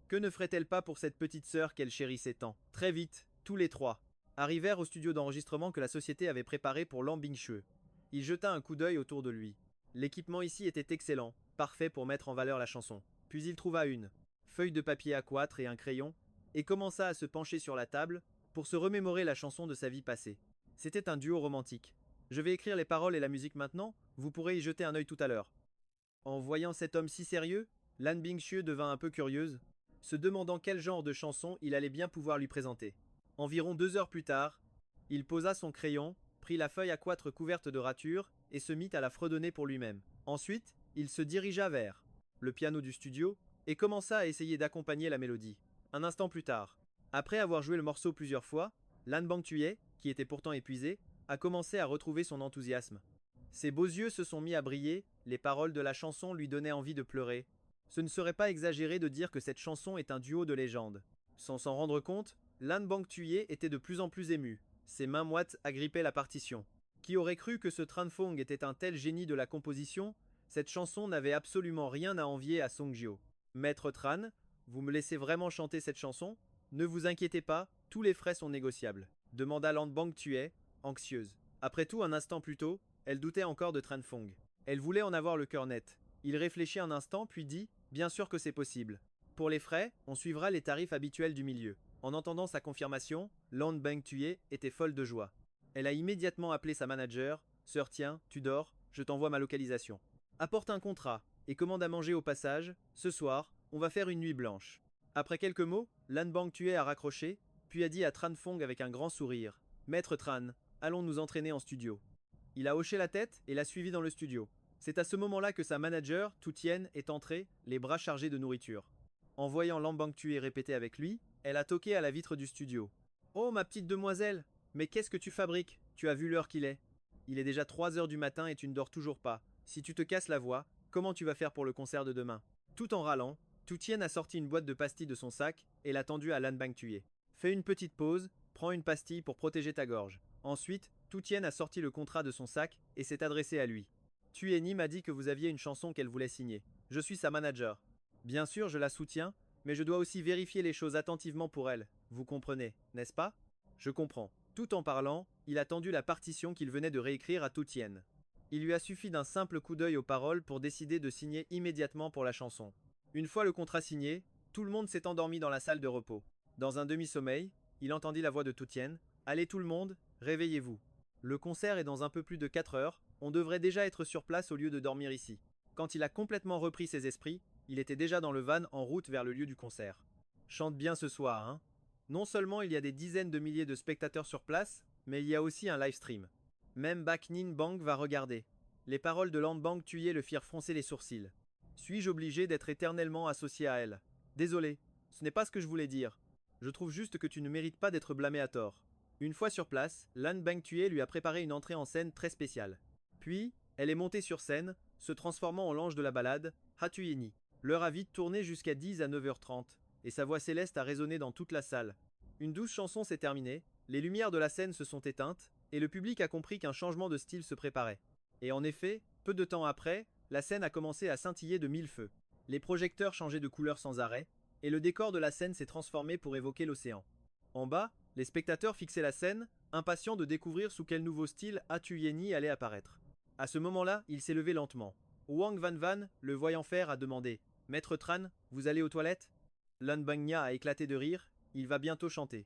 A: Que ne ferait-elle pas pour cette petite sœur qu'elle chérissait tant? Très vite, tous les trois arrivèrent au studio d'enregistrement que la société avait préparé pour Lan Bingxue. Il jeta un coup d'œil autour de lui. L'équipement ici était excellent, parfait pour mettre en valeur la chanson. Puis il trouva une feuille de papier A4 et un crayon, et commença à se pencher sur la table pour se remémorer la chanson de sa vie passée. C'était un duo romantique. Je vais écrire les paroles et la musique maintenant, vous pourrez y jeter un œil tout à l'heure. En voyant cet homme si sérieux, Lan Bingxue devint un peu curieuse, se demandant quel genre de chanson il allait bien pouvoir lui présenter. Environ 2 heures plus tard, il posa son crayon, prit la feuille A4 couverte de ratures et se mit à la fredonner pour lui-même. Ensuite, il se dirigea vers le piano du studio et commença à essayer d'accompagner la mélodie. Un instant plus tard, après avoir joué le morceau plusieurs fois, Lan Bangtuye, qui était pourtant épuisé, a commencé à retrouver son enthousiasme. Ses beaux yeux se sont mis à briller, les paroles de la chanson lui donnaient envie de pleurer. Ce ne serait pas exagéré de dire que cette chanson est un duo de légende. Sans s'en rendre compte, Lan Bangtuye était de plus en plus ému. Ses mains moites agrippaient la partition. Qui aurait cru que ce Tranfong était un tel génie de la composition? Cette chanson n'avait absolument rien à envier à Songjio. Maître Tran, vous me laissez vraiment chanter cette chanson? Ne vous inquiétez pas, tous les frais sont négociables, demanda Lan Bangtuye, anxieuse. Après tout, un instant plus tôt, elle doutait encore de Tranfong. Elle voulait en avoir le cœur net. Il réfléchit un instant puis dit « Bien sûr que c'est possible. Pour les frais, on suivra les tarifs habituels du milieu. » En entendant sa confirmation, Lan Bangtuye était folle de joie. Elle a immédiatement appelé sa manager « Sœur tiens, tu dors, je t'envoie ma localisation. Apporte un contrat et commande à manger au passage. Ce soir, on va faire une nuit blanche. » Après quelques mots, Lan Bangtuye a raccroché, puis a dit à Tranfong avec un grand sourire « Maître Tran, allons nous entraîner en studio. » Il a hoché la tête et l'a suivi dans le studio. C'est à ce moment-là que sa manager, Toutienne, est entrée, les bras chargés de nourriture. En voyant Lan Bangtuye répéter avec lui, elle a toqué à la vitre du studio. « Oh, ma petite demoiselle, mais qu'est-ce que tu fabriques? Tu as vu l'heure qu'il est? Il est déjà 3 heures du matin et tu ne dors toujours pas. Si tu te casses la voix, comment tu vas faire pour le concert de demain ?» Tout en râlant, Toutienne a sorti une boîte de pastilles de son sac et l'a tendue à Lan Bangtuye. « Fais une petite pause, prends une pastille pour protéger ta gorge. » Ensuite, Toutienne a sorti le contrat de son sac et s'est adressé à lui. « Tueni m'a dit que vous aviez une chanson qu'elle voulait signer. Je suis sa manager. Bien sûr, je la soutiens, mais je dois aussi vérifier les choses attentivement pour elle. Vous comprenez, n'est-ce pas? Je comprends. » Tout en parlant, il a tendu la partition qu'il venait de réécrire à Toutienne. Il lui a suffi d'un simple coup d'œil aux paroles pour décider de signer immédiatement pour la chanson. Une fois le contrat signé, tout le monde s'est endormi dans la salle de repos. Dans un demi-sommeil, il entendit la voix de Toutienne. « Allez tout le monde, réveillez-vous. Le concert est dans un peu plus de 4 heures, on devrait déjà être sur place au lieu de dormir ici. » Quand il a complètement repris ses esprits, il était déjà dans le van en route vers le lieu du concert. « Chante bien ce soir, hein? Non seulement il y a des dizaines de milliers de spectateurs sur place, mais il y a aussi un live stream. Même Baek Nin Bang va regarder. » Les paroles de Lan Bangtuye le firent froncer les sourcils. « Suis-je obligé d'être éternellement associé à elle? Désolé, ce n'est pas ce que je voulais dire. Je trouve juste que tu ne mérites pas d'être blâmé à tort. » Une fois sur place, Lan Bangtuye lui a préparé une entrée en scène très spéciale. Puis, elle est montée sur scène, se transformant en l'ange de la ballade, Hatuyeni. L'heure a vite tourné jusqu'à 10 à 9h30, et sa voix céleste a résonné dans toute la salle. Une douce chanson s'est terminée, les lumières de la scène se sont éteintes, et le public a compris qu'un changement de style se préparait. Et en effet, peu de temps après, la scène a commencé à scintiller de 1000 feux. Les projecteurs changeaient de couleur sans arrêt, et le décor de la scène s'est transformé pour évoquer l'océan. En bas, les spectateurs fixaient la scène, impatients de découvrir sous quel nouveau style Hatuyeni allait apparaître. À ce moment-là, il s'est levé lentement. Wang Van, le voyant faire, a demandé « Maître Tran, vous allez aux toilettes ?» Lan Bangya a éclaté de rire, il va bientôt chanter.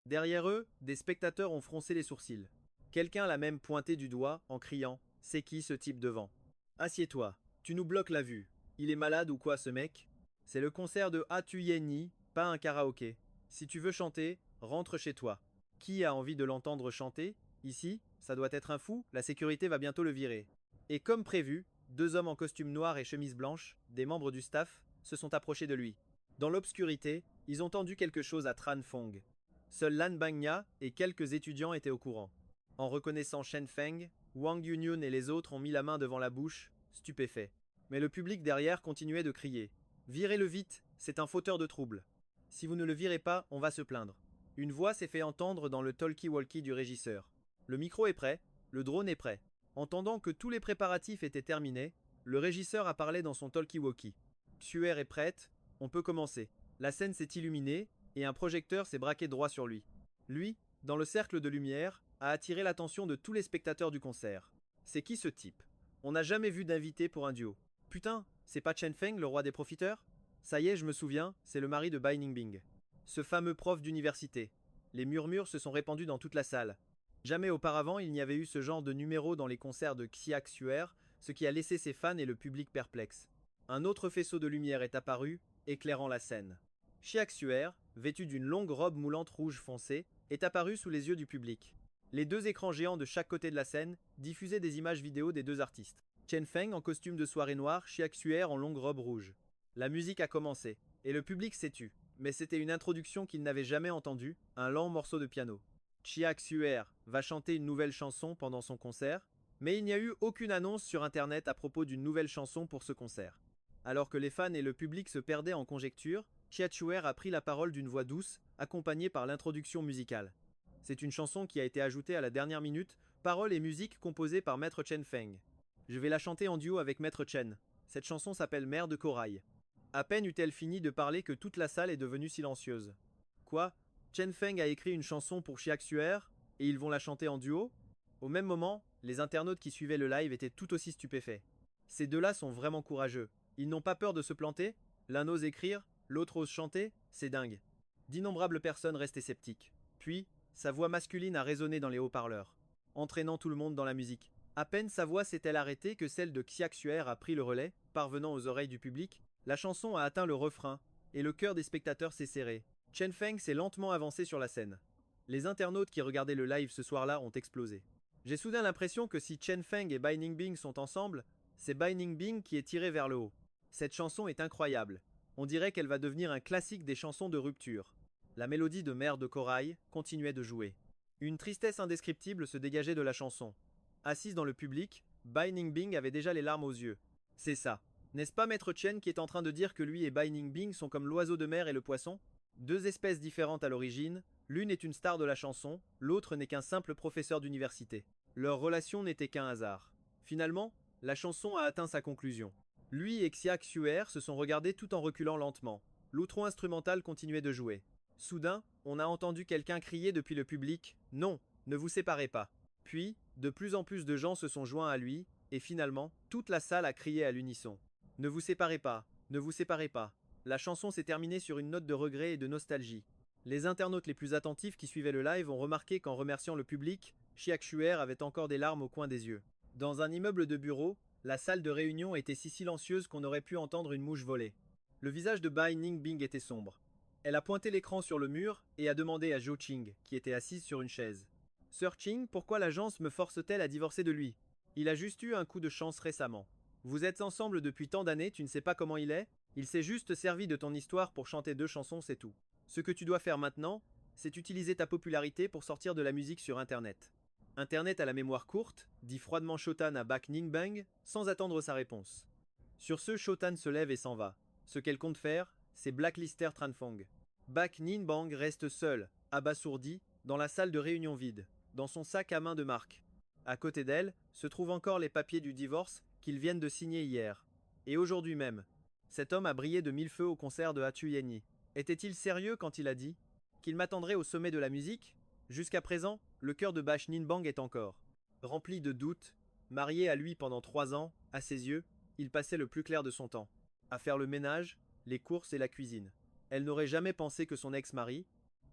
A: Derrière eux, des spectateurs ont froncé les sourcils. Quelqu'un l'a même pointé du doigt en criant « C'est qui ce type devant ?»« Assieds-toi, tu nous bloques la vue. Il est malade ou quoi ce mec ?» C'est le concert de Hatuyeni, pas un karaoké. Si tu veux chanter, rentre chez toi. Qui a envie de l'entendre chanter? Ici, ça doit être un fou, la sécurité va bientôt le virer. Et comme prévu, 2 hommes en costume noir et chemise blanche, des membres du staff, se sont approchés de lui. Dans l'obscurité, ils ont tendu quelque chose à Tran Fong. Seul Lan Bangya et quelques étudiants étaient au courant. En reconnaissant Shen Feng, Wang Yunyun et les autres ont mis la main devant la bouche, stupéfaits. Mais le public derrière continuait de crier. « Virez-le vite, c'est un fauteur de troubles. Si vous ne le virez pas, on va se plaindre. » Une voix s'est fait entendre dans le talkie-walkie du régisseur. Le micro est prêt, le drone est prêt. Entendant que tous les préparatifs étaient terminés, le régisseur a parlé dans son talkie-walkie. Xuer est prête, on peut commencer. La scène s'est illuminée, et un projecteur s'est braqué droit sur lui. Lui, dans le cercle de lumière, a attiré l'attention de tous les spectateurs du concert. C'est qui ce type? On n'a jamais vu d'invité pour un duo. Putain, c'est pas Chen Feng, le roi des profiteurs? Ça y est, je me souviens, c'est le mari de Bai Ningbing. Ce fameux prof d'université. Les murmures se sont répandus dans toute la salle. Jamais auparavant il n'y avait eu ce genre de numéro dans les concerts de Xia Xuer, ce qui a laissé ses fans et le public perplexes. Un autre faisceau de lumière est apparu, éclairant la scène. Xia Xuer, vêtu d'une longue robe moulante rouge foncé, est apparu sous les yeux du public. Les 2 écrans géants de chaque côté de la scène diffusaient des images vidéo des 2 artistes. Chen Feng en costume de soirée noire, Xia Xuer en longue robe rouge. La musique a commencé, et le public s'est tu. Mais c'était une introduction qu'il n'avait jamais entendue, un lent morceau de piano. Xia Xuer va chanter une nouvelle chanson pendant son concert, mais il n'y a eu aucune annonce sur internet à propos d'une nouvelle chanson pour ce concert. Alors que les fans et le public se perdaient en conjectures, Xia Xuer a pris la parole d'une voix douce, accompagnée par l'introduction musicale. C'est une chanson qui a été ajoutée à la dernière minute, paroles et musique composées par Maître Chen Feng. Je vais la chanter en duo avec Maître Chen. Cette chanson s'appelle Mer de corail. À peine eut-elle fini de parler que toute la salle est devenue silencieuse. Quoi? Chen Feng a écrit une chanson pour Xia Xuer et ils vont la chanter en duo? Au même moment, les internautes qui suivaient le live étaient tout aussi stupéfaits. Ces 2-là sont vraiment courageux. Ils n'ont pas peur de se planter? L'un ose écrire, l'autre ose chanter? C'est dingue. D'innombrables personnes restaient sceptiques. Puis, sa voix masculine a résonné dans les haut-parleurs, entraînant tout le monde dans la musique. À peine sa voix s'est-elle arrêtée que celle de Xia Xuer a pris le relais, parvenant aux oreilles du public. La chanson a atteint le refrain, et le cœur des spectateurs s'est serré. Chen Feng s'est lentement avancé sur la scène. Les internautes qui regardaient le live ce soir-là ont explosé. J'ai soudain l'impression que si Chen Feng et Bai Ningbing sont ensemble, c'est Bai Ningbing qui est tiré vers le haut. Cette chanson est incroyable. On dirait qu'elle va devenir un classique des chansons de rupture. La mélodie de Mer de corail continuait de jouer. Une tristesse indescriptible se dégageait de la chanson. Assise dans le public, Bai Ningbing avait déjà les larmes aux yeux. C'est ça. N'est-ce pas Maître Chen qui est en train de dire que lui et Bai Ningbing sont comme l'oiseau de mer et le poisson? 2 espèces différentes à l'origine, l'une est une star de la chanson, l'autre n'est qu'un simple professeur d'université. Leur relation n'était qu'un hasard. Finalement, la chanson a atteint sa conclusion. Lui et Xia Xuer se sont regardés tout en reculant lentement. L'outro instrumental continuait de jouer. Soudain, on a entendu quelqu'un crier depuis le public « Non, ne vous séparez pas ». Puis, de plus en plus de gens se sont joints à lui, et finalement, toute la salle a crié à l'unisson. Ne vous séparez pas, ne vous séparez pas. La chanson s'est terminée sur une note de regret et de nostalgie. Les internautes les plus attentifs qui suivaient le live ont remarqué qu'en remerciant le public, Xia Xuer avait encore des larmes au coin des yeux. Dans un immeuble de bureau, la salle de réunion était si silencieuse qu'on aurait pu entendre une mouche voler. Le visage de Bai Ningbing était sombre. Elle a pointé l'écran sur le mur et a demandé à Zhou Qing, qui était assise sur une chaise. « Sœur Qing, pourquoi l'agence me force-t-elle à divorcer de lui? Il a juste eu un coup de chance récemment. Vous êtes ensemble depuis tant d'années, tu ne sais pas comment il est? Il s'est juste servi de ton histoire pour chanter 2 chansons, c'est tout. Ce que tu dois faire maintenant, c'est utiliser ta popularité pour sortir de la musique sur Internet. » Internet à la mémoire courte, dit froidement Shotan à Bai Ningbing, sans attendre sa réponse. Sur ce, Shotan se lève et s'en va. Ce qu'elle compte faire, c'est blacklister Tran Fong. Bai Ningbing reste seul, abasourdi, dans la salle de réunion vide, dans son sac à main de marque. À côté d'elle, se trouvent encore les papiers du divorce qu'ils viennent de signer hier. Et aujourd'hui même. Cet homme a brillé de 1000 feux au concert de Hatu Yenni. Était-il sérieux quand il a dit qu'il m'attendrait au sommet de la musique? Jusqu'à présent, le cœur de Bai Ningbing est encore rempli de doutes. Marié à lui pendant 3 ans, à ses yeux, il passait le plus clair de son temps à faire le ménage, les courses et la cuisine. Elle n'aurait jamais pensé que son ex-mari,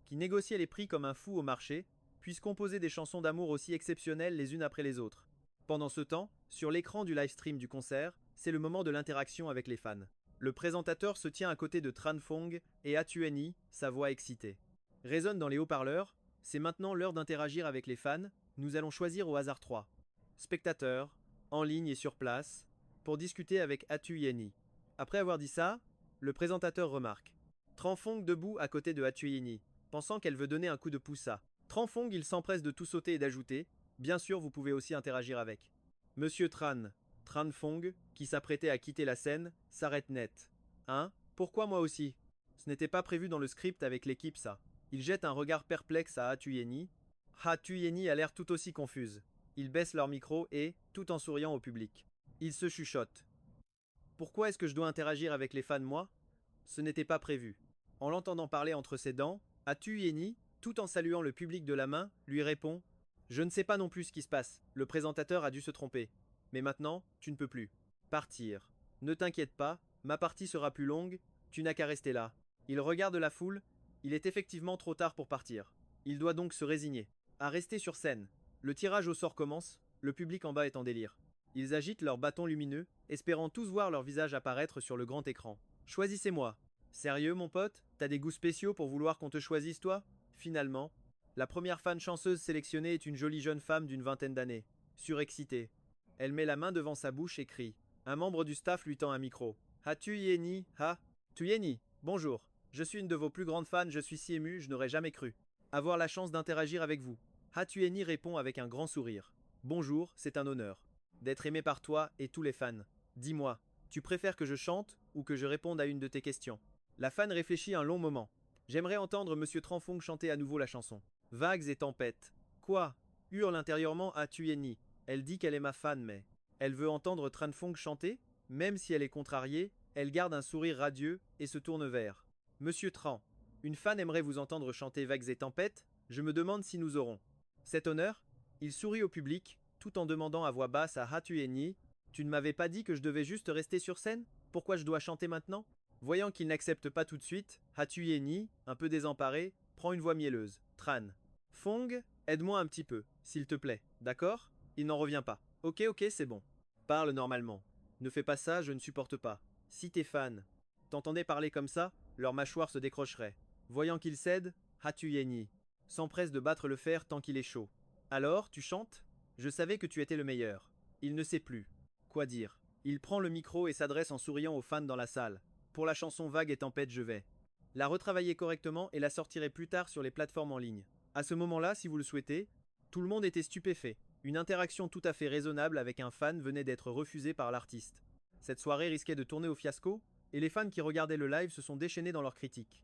A: qui négociait les prix comme un fou au marché, puisse composer des chansons d'amour aussi exceptionnelles les unes après les autres. Pendant ce temps, sur l'écran du live stream du concert, c'est le moment de l'interaction avec les fans. Le présentateur se tient à côté de Tran Fong et Hatu Yenni, sa voix excitée. Résonne dans les haut-parleurs, c'est maintenant l'heure d'interagir avec les fans, nous allons choisir au hasard 3. Spectateurs, en ligne et sur place, pour discuter avec Atu Yeni. Après avoir dit ça, le présentateur remarque Tran Fong debout à côté de Atu Yeni, pensant qu'elle veut donner un coup de pouce à Tran Fong. Il s'empresse de tout sauter et d'ajouter Bien sûr, vous pouvez aussi interagir avec. Monsieur Tran Fong, qui s'apprêtait à quitter la scène, s'arrête net. Hein? Pourquoi moi aussi? Ce n'était pas prévu dans le script avec l'équipe, ça. Il jette un regard perplexe à Atu Yeni. Atu Yeni a l'air tout aussi confuse. Ils baissent leur micro et, tout en souriant au public, ils se chuchotent. Pourquoi est-ce que je dois interagir avec les fans, moi? Ce n'était pas prévu. En l'entendant parler entre ses dents, Atu Yeni, tout en saluant le public de la main, lui répond Je ne sais pas non plus ce qui se passe, le présentateur a dû se tromper. Mais maintenant, tu ne peux plus. Partir. Ne t'inquiète pas, ma partie sera plus longue, tu n'as qu'à rester là. Il regarde la foule, il est effectivement trop tard pour partir. Il doit donc se résigner. À rester sur scène. Le tirage au sort commence, le public en bas est en délire. Ils agitent leurs bâtons lumineux, espérant tous voir leur visage apparaître sur le grand écran. Choisissez-moi. Sérieux, mon pote? T'as des goûts spéciaux pour vouloir qu'on te choisisse, toi? Finalement, la première fan chanceuse sélectionnée est une jolie jeune femme d'une vingtaine d'années. Surexcitée. Elle met la main devant sa bouche et crie. Un membre du staff lui tend un micro. Ha-tu Yeni? Ha? Tu Yeni? Bonjour. Je suis une de vos plus grandes fans, je suis si ému, je n'aurais jamais cru avoir la chance d'interagir avec vous. Ha-tu Yeni répond avec un grand sourire. Bonjour, c'est un honneur d'être aimé par toi et tous les fans. Dis-moi, tu préfères que je chante ou que je réponde à une de tes questions? La fan réfléchit un long moment. J'aimerais entendre Monsieur Tran Fong chanter à nouveau la chanson. Vagues et tempêtes. Quoi? Hurle intérieurement Ha-tu Yeni. Elle dit qu'elle est ma fan, mais elle veut entendre Tran Fong chanter? Même si elle est contrariée, elle garde un sourire radieux et se tourne vers Monsieur Tran. Une fan aimerait vous entendre chanter Vagues et tempêtes. Je me demande si nous aurons cet honneur. Il sourit au public, tout en demandant à voix basse à Ha-tu Yeni Tu ne m'avais pas dit que je devais juste rester sur scène? Pourquoi je dois chanter maintenant? Voyant qu'il n'accepte pas tout de suite, Ha-tu Yeni, un peu désemparé, prend une voix mielleuse. Tran Fong, aide-moi un petit peu, s'il te plaît, d'accord? Il n'en revient pas. Ok, c'est bon. Parle normalement. Ne fais pas ça, je ne supporte pas. Si tes fans t'entendaient parler comme ça, leur mâchoire se décrocherait. Voyant qu'il cède, Ha-tu Yeni s'empresse de battre le fer tant qu'il est chaud. Alors, tu chantes? Je savais que tu étais le meilleur. Il ne sait plus quoi dire. Il prend le micro et s'adresse en souriant aux fans dans la salle. Pour la chanson Vague et Tempête, je vais la retravailler correctement et la sortirai plus tard sur les plateformes en ligne. À ce moment-là, si vous le souhaitez, tout le monde était stupéfait. Une interaction tout à fait raisonnable avec un fan venait d'être refusée par l'artiste. Cette soirée risquait de tourner au fiasco, et les fans qui regardaient le live se sont déchaînés dans leurs critiques.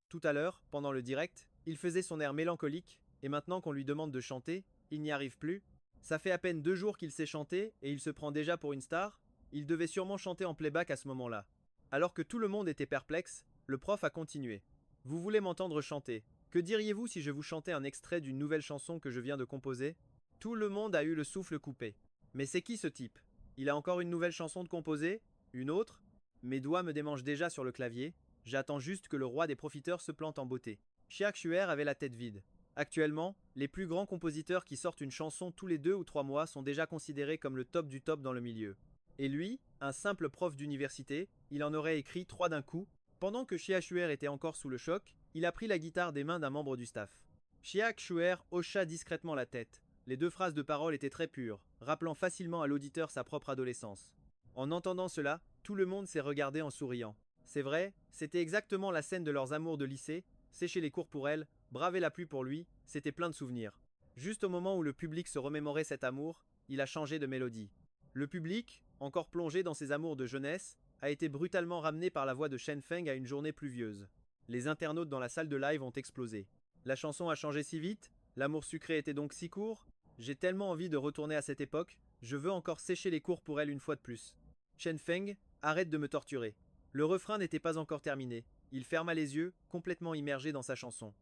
A: Tout à l'heure, pendant le direct, il faisait son air mélancolique, et maintenant qu'on lui demande de chanter, il n'y arrive plus. Ça fait à peine 2 jours qu'il sait chanter, et il se prend déjà pour une star. Il devait sûrement chanter en playback à ce moment-là. Alors que tout le monde était perplexe, le prof a continué. Vous voulez m'entendre chanter? Que diriez-vous si je vous chantais un extrait d'une nouvelle chanson que je viens de composer? Tout le monde a eu le souffle coupé. Mais c'est qui ce type? Il a encore une nouvelle chanson de composer? Une autre? Mes doigts me démangent déjà sur le clavier. J'attends juste que le roi des profiteurs se plante en beauté. Chiak Shuer avait la tête vide. Actuellement, les plus grands compositeurs qui sortent une chanson tous les 2 ou 3 mois sont déjà considérés comme le top du top dans le milieu. Et lui, un simple prof d'université, il en aurait écrit 3 d'un coup. Pendant que Chiak Shuer était encore sous le choc, il a pris la guitare des mains d'un membre du staff. Chiak Shuer hocha discrètement la tête. Les 2 phrases de parole étaient très pures, rappelant facilement à l'auditeur sa propre adolescence. En entendant cela, tout le monde s'est regardé en souriant. C'est vrai, c'était exactement la scène de leurs amours de lycée, sécher les cours pour elle, braver la pluie pour lui, c'était plein de souvenirs. Juste au moment où le public se remémorait cet amour, il a changé de mélodie. Le public, encore plongé dans ses amours de jeunesse, a été brutalement ramené par la voix de Shen Feng à une journée pluvieuse. Les internautes dans la salle de live ont explosé. La chanson a changé si vite, l'amour sucré était donc si court. J'ai tellement envie de retourner à cette époque, je veux encore sécher les cours pour elle une fois de plus. Shen Feng, arrête de me torturer. Le refrain n'était pas encore terminé. Il ferma les yeux, complètement immergé dans sa chanson.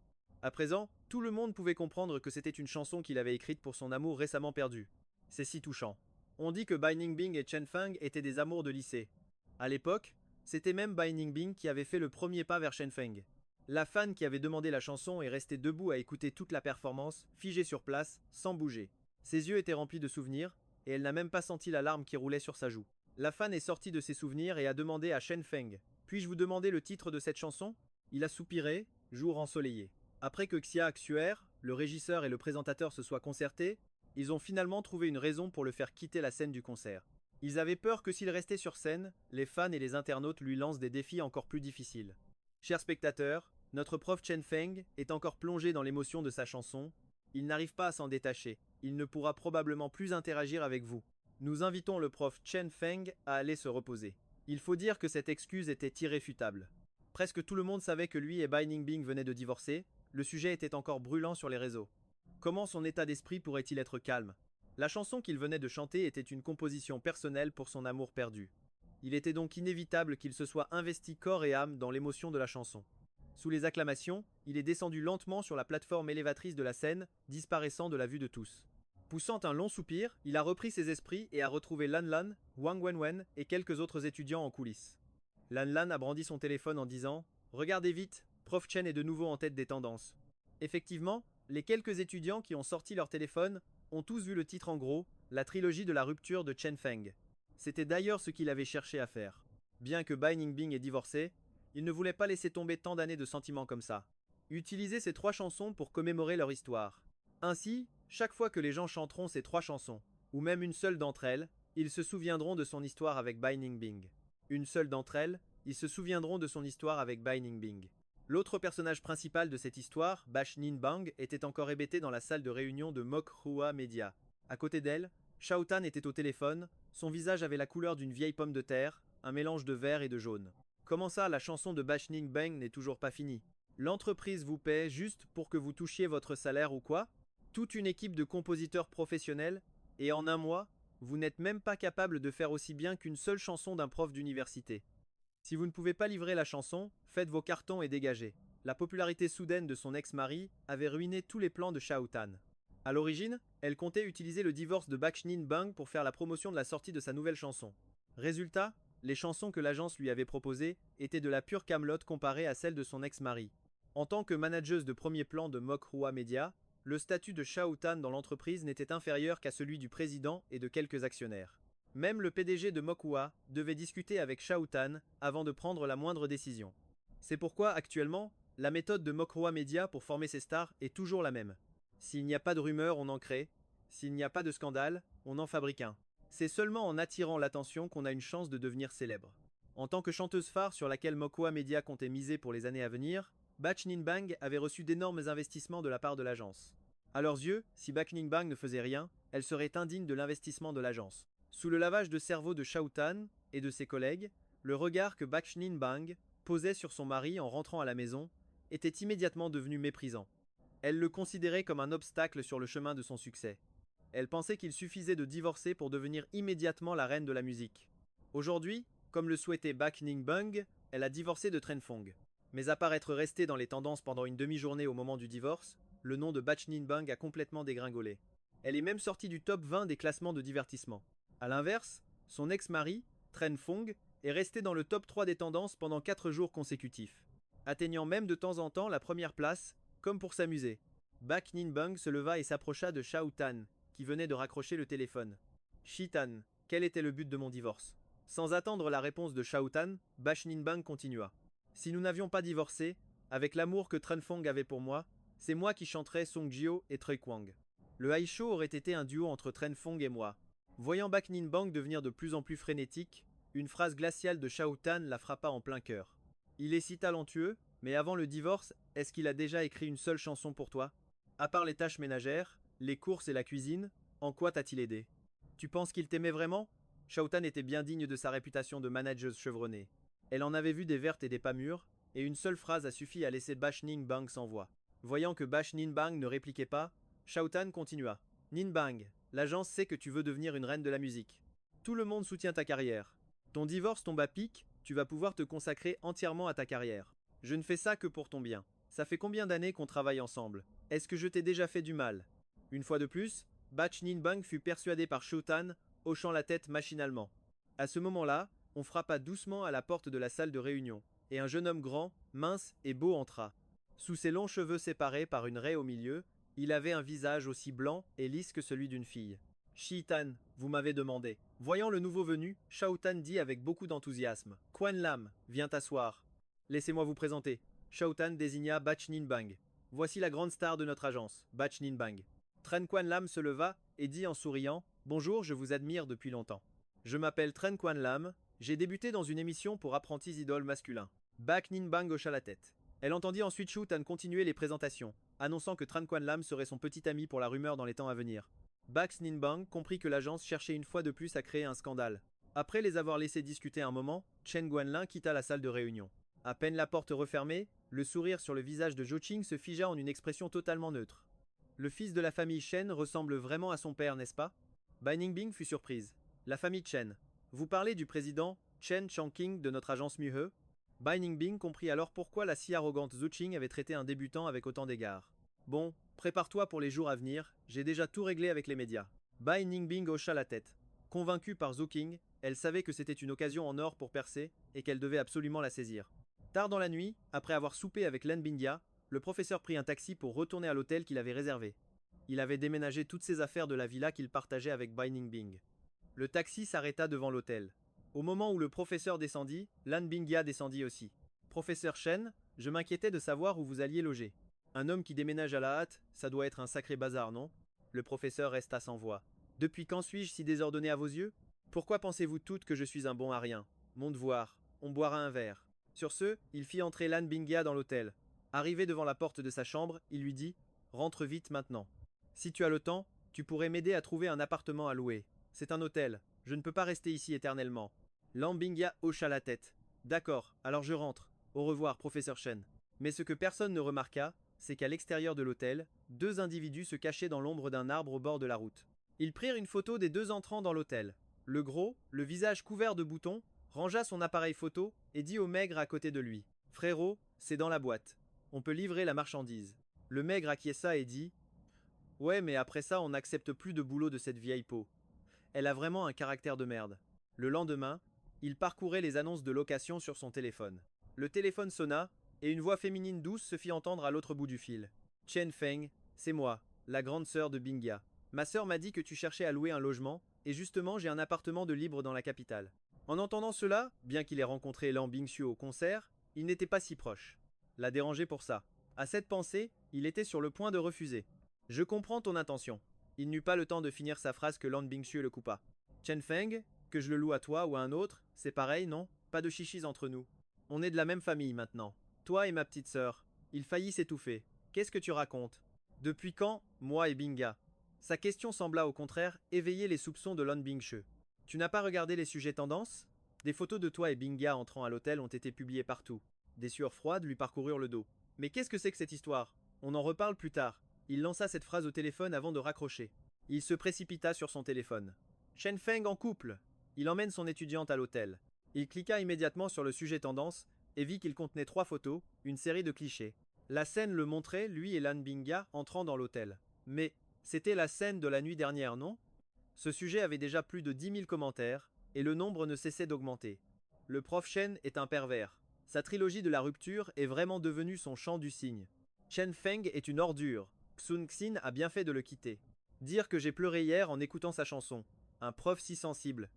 A: À présent, tout le monde pouvait comprendre que c'était une chanson qu'il avait écrite pour son amour récemment perdu. C'est si touchant. On dit que Bai Ningbing et Chen Feng étaient des amours de lycée. À l'époque, c'était même Bai Ningbing qui avait fait le premier pas vers Shen Feng. La fan qui avait demandé la chanson est restée debout à écouter toute la performance, figée sur place, sans bouger. Ses yeux étaient remplis de souvenirs, et elle n'a même pas senti la larme qui roulait sur sa joue. La fan est sortie de ses souvenirs et a demandé à Shen Feng « Puis-je vous demander le titre de cette chanson ?» Il a soupiré, jour ensoleillé. Après que Xia Xuer, le régisseur et le présentateur se soient concertés, ils ont finalement trouvé une raison pour le faire quitter la scène du concert. Ils avaient peur que s'il restait sur scène, les fans et les internautes lui lancent des défis encore plus difficiles. Chers spectateurs, notre prof Chen Feng est encore plongé dans l'émotion de sa chanson. Il n'arrive pas à s'en détacher. Il ne pourra probablement plus interagir avec vous. Nous invitons le prof Chen Feng à aller se reposer. Il faut dire que cette excuse était irréfutable. Presque tout le monde savait que lui et Bai Ningbing venaient de divorcer. Le sujet était encore brûlant sur les réseaux. Comment son état d'esprit pourrait-il être calme? La chanson qu'il venait de chanter était une composition personnelle pour son amour perdu. Il était donc inévitable qu'il se soit investi corps et âme dans l'émotion de la chanson. Sous les acclamations, il est descendu lentement sur la plateforme élévatrice de la scène, disparaissant de la vue de tous. Poussant un long soupir, il a repris ses esprits et a retrouvé Lan Lan, Wang Wenwen et quelques autres étudiants en coulisses. Lan Lan a brandi son téléphone en disant « Regardez vite, Prof Chen est de nouveau en tête des tendances. » Effectivement, les quelques étudiants qui ont sorti leur téléphone ont tous vu le titre en gros, la trilogie de la rupture de Chen Feng. C'était d'ailleurs ce qu'il avait cherché à faire. Bien que Bai Ningbing ait divorcé, il ne voulait pas laisser tomber tant d'années de sentiments comme ça. Utiliser ces 3 chansons pour commémorer leur histoire. Ainsi, chaque fois que les gens chanteront ces 3 chansons, ou même une seule d'entre elles, ils se souviendront de son histoire avec Bai Ningbing. Une seule d'entre elles, ils se souviendront de son histoire avec Bai Ningbing. L'autre personnage principal de cette histoire, Bash Ninbang, était encore hébété dans la salle de réunion de Mokhua Media. À côté d'elle, Shao Tan était au téléphone, son visage avait la couleur d'une vieille pomme de terre, un mélange de vert et de jaune. Comment ça, la chanson de Bash Ninbang n'est toujours pas finie? L'entreprise vous paie juste pour que vous touchiez votre salaire ou quoi? Toute une équipe de compositeurs professionnels, et en un mois, vous n'êtes même pas capable de faire aussi bien qu'une seule chanson d'un prof d'université. Si vous ne pouvez pas livrer la chanson, faites vos cartons et dégagez. La popularité soudaine de son ex-mari avait ruiné tous les plans de Shao Tan. À l'origine, elle comptait utiliser le divorce de Bash Ninbang pour faire la promotion de la sortie de sa nouvelle chanson. Résultat, les chansons que l'agence lui avait proposées étaient de la pure camelote comparée à celles de son ex-mari. En tant que manageuse de premier plan de Mokhua Media, le statut de Shao Tan dans l'entreprise n'était inférieur qu'à celui du président et de quelques actionnaires. Même le PDG de Mokhua devait discuter avec Shao Tan avant de prendre la moindre décision. C'est pourquoi, actuellement, la méthode de Mokhua Media pour former ses stars est toujours la même. S'il n'y a pas de rumeur, on en crée. S'il n'y a pas de scandale, on en fabrique un. C'est seulement en attirant l'attention qu'on a une chance de devenir célèbre. En tant que chanteuse phare sur laquelle Mokhua Media comptait miser pour les années à venir, Bash Ninbang avait reçu d'énormes investissements de la part de l'agence. À leurs yeux, si Bash Ninbang ne faisait rien, elle serait indigne de l'investissement de l'agence. Sous le lavage de cerveau de Shao Tan et de ses collègues, le regard que Bash Ninbang posait sur son mari en rentrant à la maison était immédiatement devenu méprisant. Elle le considérait comme un obstacle sur le chemin de son succès. Elle pensait qu'il suffisait de divorcer pour devenir immédiatement la reine de la musique. Aujourd'hui, comme le souhaitait Bash Ninbang, elle a divorcé de Tren Fong. Mais à part être restée dans les tendances pendant une demi-journée au moment du divorce, le nom de Bash Ninbang a complètement dégringolé. Elle est même sortie du top 20 des classements de divertissement. A l'inverse, son ex-mari, Tren Fong, est resté dans le top 3 des tendances pendant 4 jours consécutifs, atteignant même de temps en temps la première place, comme pour s'amuser. Bash Ninbang se leva et s'approcha de Shao Tan, qui venait de raccrocher le téléphone. Shi Tan, quel était le but de mon divorce? Sans attendre la réponse de Shao Tan, Bash Ninbang continua. Si nous n'avions pas divorcé, avec l'amour que Tren Fong avait pour moi, c'est moi qui chanterais Song Jio et Trey Kwang. Le high show aurait été un duo entre Tren Fong et moi. Voyant Bash Ninbang devenir de plus en plus frénétique, une phrase glaciale de Shao Tan la frappa en plein cœur. Il est si talentueux, mais avant le divorce, est-ce qu'il a déjà écrit une seule chanson pour toi? À part les tâches ménagères, les courses et la cuisine, en quoi t'a-t-il aidé? Tu penses qu'il t'aimait vraiment? Shao Tan était bien digne de sa réputation de manageuse chevronnée. Elle en avait vu des vertes et des pas mûres, et une seule phrase a suffi à laisser Bash Ninbang sans voix. Voyant que Bash Ninbang ne répliquait pas, Shao Tan continua. Ninbang, l'agence sait que tu veux devenir une reine de la musique. Tout le monde soutient ta carrière. Ton divorce tombe à pic, tu vas pouvoir te consacrer entièrement à ta carrière. Je ne fais ça que pour ton bien. Ça fait combien d'années qu'on travaille ensemble? Est-ce que je t'ai déjà fait du mal? Une fois de plus, Bash Ninbang fut persuadé par Shao Tan, hochant la tête machinalement. À ce moment-là, on frappa doucement à la porte de la salle de réunion, et un jeune homme grand, mince et beau entra. Sous ses longs cheveux séparés par une raie au milieu, il avait un visage aussi blanc et lisse que celui d'une fille. Shi Tan, vous m'avez demandé. Voyant le nouveau venu, Shao Tan dit avec beaucoup d'enthousiasme. Quan Lam, viens t'asseoir. Laissez-moi vous présenter. Shao Tan désigna Bash Ninbang. Voici la grande star de notre agence, Bash Ninbang. Tren Quan Lam se leva et dit en souriant. Bonjour, je vous admire depuis longtemps. Je m'appelle Tren Quan Lam, j'ai débuté dans une émission pour apprentis idoles masculins. Bak Ninbang hocha la tête. Elle entendit ensuite Shu Tan continuer les présentations, annonçant que Tran Quan Lam serait son petit ami pour la rumeur dans les temps à venir. Bax Ninbang comprit que l'agence cherchait une fois de plus à créer un scandale. Après les avoir laissés discuter un moment, Chen Guanlin quitta la salle de réunion. À peine la porte refermée, le sourire sur le visage de Zhou Qing se figea en une expression totalement neutre. Le fils de la famille Chen ressemble vraiment à son père, n'est-ce pas? Bai Ningbing fut surprise. La famille Chen. Vous parlez du président Chen Changqing de notre agence Muhe? Bai Ningbing comprit alors pourquoi la si arrogante Zhou Qing avait traité un débutant avec autant d'égards. Bon, prépare-toi pour les jours à venir, j'ai déjà tout réglé avec les médias. Bai Ningbing hocha la tête. Convaincue par Zhou Qing, elle savait que c'était une occasion en or pour percer et qu'elle devait absolument la saisir. Tard dans la nuit, après avoir soupé avec Lan Bingya, le professeur prit un taxi pour retourner à l'hôtel qu'il avait réservé. Il avait déménagé toutes ses affaires de la villa qu'il partageait avec Bai Ningbing. Le taxi s'arrêta devant l'hôtel. Au moment où le professeur descendit, Lan Bingya descendit aussi. Professeur Shen, je m'inquiétais de savoir où vous alliez loger. Un homme qui déménage à la hâte, ça doit être un sacré bazar, non? Le professeur resta sans voix. Depuis quand suis-je si désordonné à vos yeux? Pourquoi pensez-vous toutes que je suis un bon à rien? Mon devoir, on boira un verre. Sur ce, il fit entrer Lan Bingya dans l'hôtel. Arrivé devant la porte de sa chambre, il lui dit « Rentre vite maintenant. Si tu as le temps, tu pourrais m'aider à trouver un appartement à louer. C'est un hôtel, je ne peux pas rester ici éternellement. » Lan Bingya hocha la tête. D'accord, alors je rentre. Au revoir, professeur Shen. Mais ce que personne ne remarqua, c'est qu'à l'extérieur de l'hôtel, deux individus se cachaient dans l'ombre d'un arbre au bord de la route. Ils prirent une photo des deux entrants dans l'hôtel. Le gros, le visage couvert de boutons, rangea son appareil photo et dit au maigre à côté de lui « Frérot, c'est dans la boîte. On peut livrer la marchandise. » Le maigre acquiesça et dit « Ouais, mais après ça, on n'accepte plus de boulot de cette vieille peau. Elle a vraiment un caractère de merde. » Le lendemain, il parcourait les annonces de location sur son téléphone. Le téléphone sonna, et une voix féminine douce se fit entendre à l'autre bout du fil. « Chen Feng, c'est moi, la grande sœur de Bingya. Ma sœur m'a dit que tu cherchais à louer un logement, et justement j'ai un appartement de libre dans la capitale. » En entendant cela, bien qu'il ait rencontré Lan Bingxue au concert, il n'était pas si proche. La dérangeait pour ça. À cette pensée, il était sur le point de refuser. « Je comprends ton intention. » Il n'eut pas le temps de finir sa phrase que Lan Bingxue le coupa. « Chen Feng, que je le loue à toi ou à un autre, c'est pareil, non? Pas de chichis entre nous. On est de la même famille maintenant. Toi et ma petite sœur. » Il faillit s'étouffer. « Qu'est-ce que tu racontes? Depuis quand, moi et Bingya ?» Sa question sembla au contraire éveiller les soupçons de Lan Bingxue. « Tu n'as pas regardé les sujets tendances? Des photos de toi et Bingya entrant à l'hôtel ont été publiées partout. » Des sueurs froides lui parcoururent le dos. « Mais qu'est-ce que c'est que cette histoire? On en reparle plus tard. » Il lança cette phrase au téléphone avant de raccrocher. Il se précipita sur son téléphone. « Chen Feng en couple! » Il emmène son étudiante à l'hôtel. Il cliqua immédiatement sur le sujet tendance et vit qu'il contenait 3 photos, une série de clichés. La scène le montrait, lui et Lan Bingya, entrant dans l'hôtel. Mais c'était la scène de la nuit dernière, non? Ce sujet avait déjà plus de 10 000 commentaires, et le nombre ne cessait d'augmenter. Le prof Chen est un pervers. Sa trilogie de la rupture est vraiment devenue son chant du cygne. Chen Feng est une ordure. Xun Xin a bien fait de le quitter. Dire que j'ai pleuré hier en écoutant sa chanson. Un prof si sensible.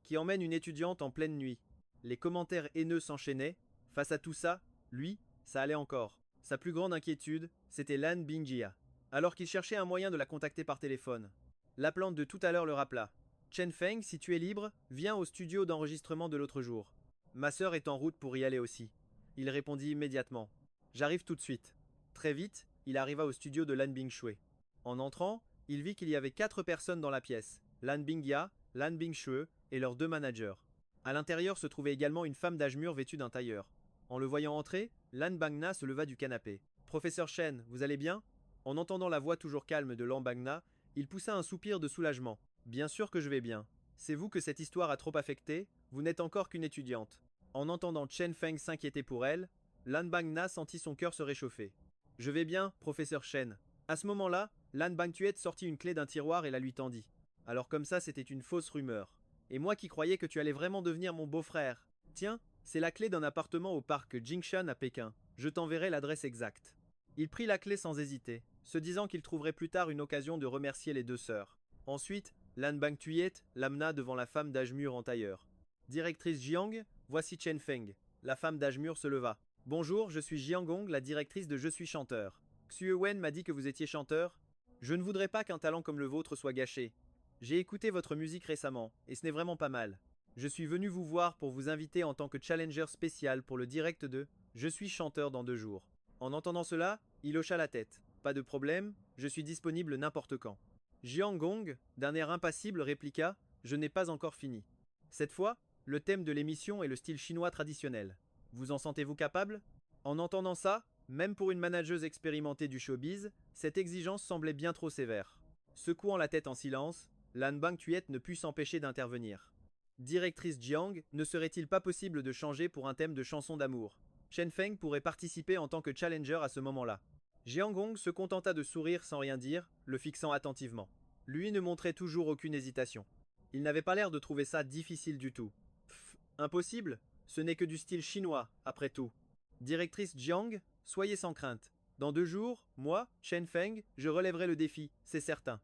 A: Qui emmène une étudiante en pleine nuit. Les commentaires haineux s'enchaînaient. Face à tout ça, lui, ça allait encore. Sa plus grande inquiétude, c'était Lan Bingya. Alors qu'il cherchait un moyen de la contacter par téléphone. L'appelante de tout à l'heure le rappela. « Chen Feng, si tu es libre, viens au studio d'enregistrement de l'autre jour. Ma sœur est en route pour y aller aussi. » Il répondit immédiatement. « J'arrive tout de suite. » Très vite, il arriva au studio de Lan Bingxue. En entrant, il vit qu'il y avait 4 personnes dans la pièce. Lan Bingya, Lan Bingxue et leurs 2 managers. À l'intérieur se trouvait également une femme d'âge mûr vêtue d'un tailleur. En le voyant entrer, Lan Bangna se leva du canapé. « Professeur Shen, vous allez bien ?» En entendant la voix toujours calme de Lan Bangna, il poussa un soupir de soulagement. « Bien sûr que je vais bien. C'est vous que cette histoire a trop affecté, vous n'êtes encore qu'une étudiante. » En entendant Chen Feng s'inquiéter pour elle, Lan Bangna sentit son cœur se réchauffer. « Je vais bien, professeur Shen. » À ce moment-là, Lan Bangtuet sortit une clé d'un tiroir et la lui tendit. « Alors comme ça, c'était une fausse rumeur. Et moi qui croyais que tu allais vraiment devenir mon beau-frère. Tiens, c'est la clé d'un appartement au parc Jingshan à Pékin. Je t'enverrai l'adresse exacte. » Il prit la clé sans hésiter, se disant qu'il trouverait plus tard une occasion de remercier les 2 sœurs. Ensuite, Lan Bangtuet l'amena devant la femme d'âge mûr en tailleur. « Directrice Jiang, voici Chen Feng. » La femme d'âge mûr se leva. « Bonjour, je suis Jiang Gong, la directrice de Je suis chanteur. Xue Wen m'a dit que vous étiez chanteur. Je ne voudrais pas qu'un talent comme le vôtre soit gâché. J'ai écouté votre musique récemment, et ce n'est vraiment pas mal. Je suis venu vous voir pour vous inviter en tant que challenger spécial pour le direct de Je suis chanteur dans 2 jours. En entendant cela, il hocha la tête. Pas de problème, je suis disponible n'importe quand. Jiang Gong, d'un air impassible, répliqua Je n'ai pas encore fini. Cette fois, le thème de l'émission est le style chinois traditionnel. Vous en sentez-vous capable? En entendant ça, même pour une manageuse expérimentée du showbiz, cette exigence semblait bien trop sévère. Secouant la tête en silence, Lan Bangtuet ne put s'empêcher d'intervenir. Directrice Jiang, ne serait-il pas possible de changer pour un thème de chanson d'amour? Chen Feng pourrait participer en tant que challenger à ce moment-là. Jiang Gong se contenta de sourire sans rien dire, le fixant attentivement. Lui ne montrait toujours aucune hésitation. Il n'avait pas l'air de trouver ça difficile du tout. Pff, impossible? Ce n'est que du style chinois, après tout. Directrice Jiang, soyez sans crainte. Dans 2 jours, moi, Chen Feng, je relèverai le défi, c'est certain.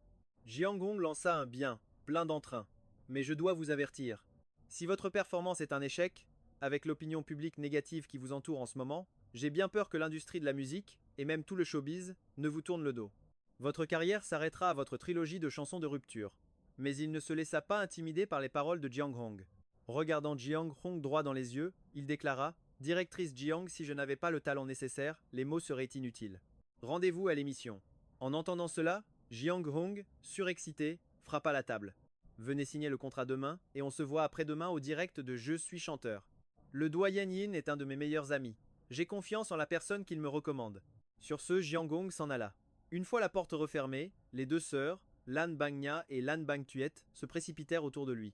A: Jiang Gong lança un bien, plein d'entrain. Mais je dois vous avertir. Si votre performance est un échec, avec l'opinion publique négative qui vous entoure en ce moment, j'ai bien peur que l'industrie de la musique, et même tout le showbiz, ne vous tourne le dos. Votre carrière s'arrêtera à votre trilogie de chansons de rupture. Mais il ne se laissa pas intimider par les paroles de Jiang Hong. Regardant Jiang Hong droit dans les yeux, il déclara Directrice Jiang, si je n'avais pas le talent nécessaire, les mots seraient inutiles. Rendez-vous à l'émission. En entendant cela, Jiang Hong, surexcité, frappa la table. Venez signer le contrat demain, et on se voit après-demain au direct de Je suis chanteur. Le doyen Yin est un de mes meilleurs amis. J'ai confiance en la personne qu'il me recommande. Sur ce, Jiang Gong s'en alla. Une fois la porte refermée, les 2 sœurs, Lan Bangnia et Lan Bangtuet, se précipitèrent autour de lui.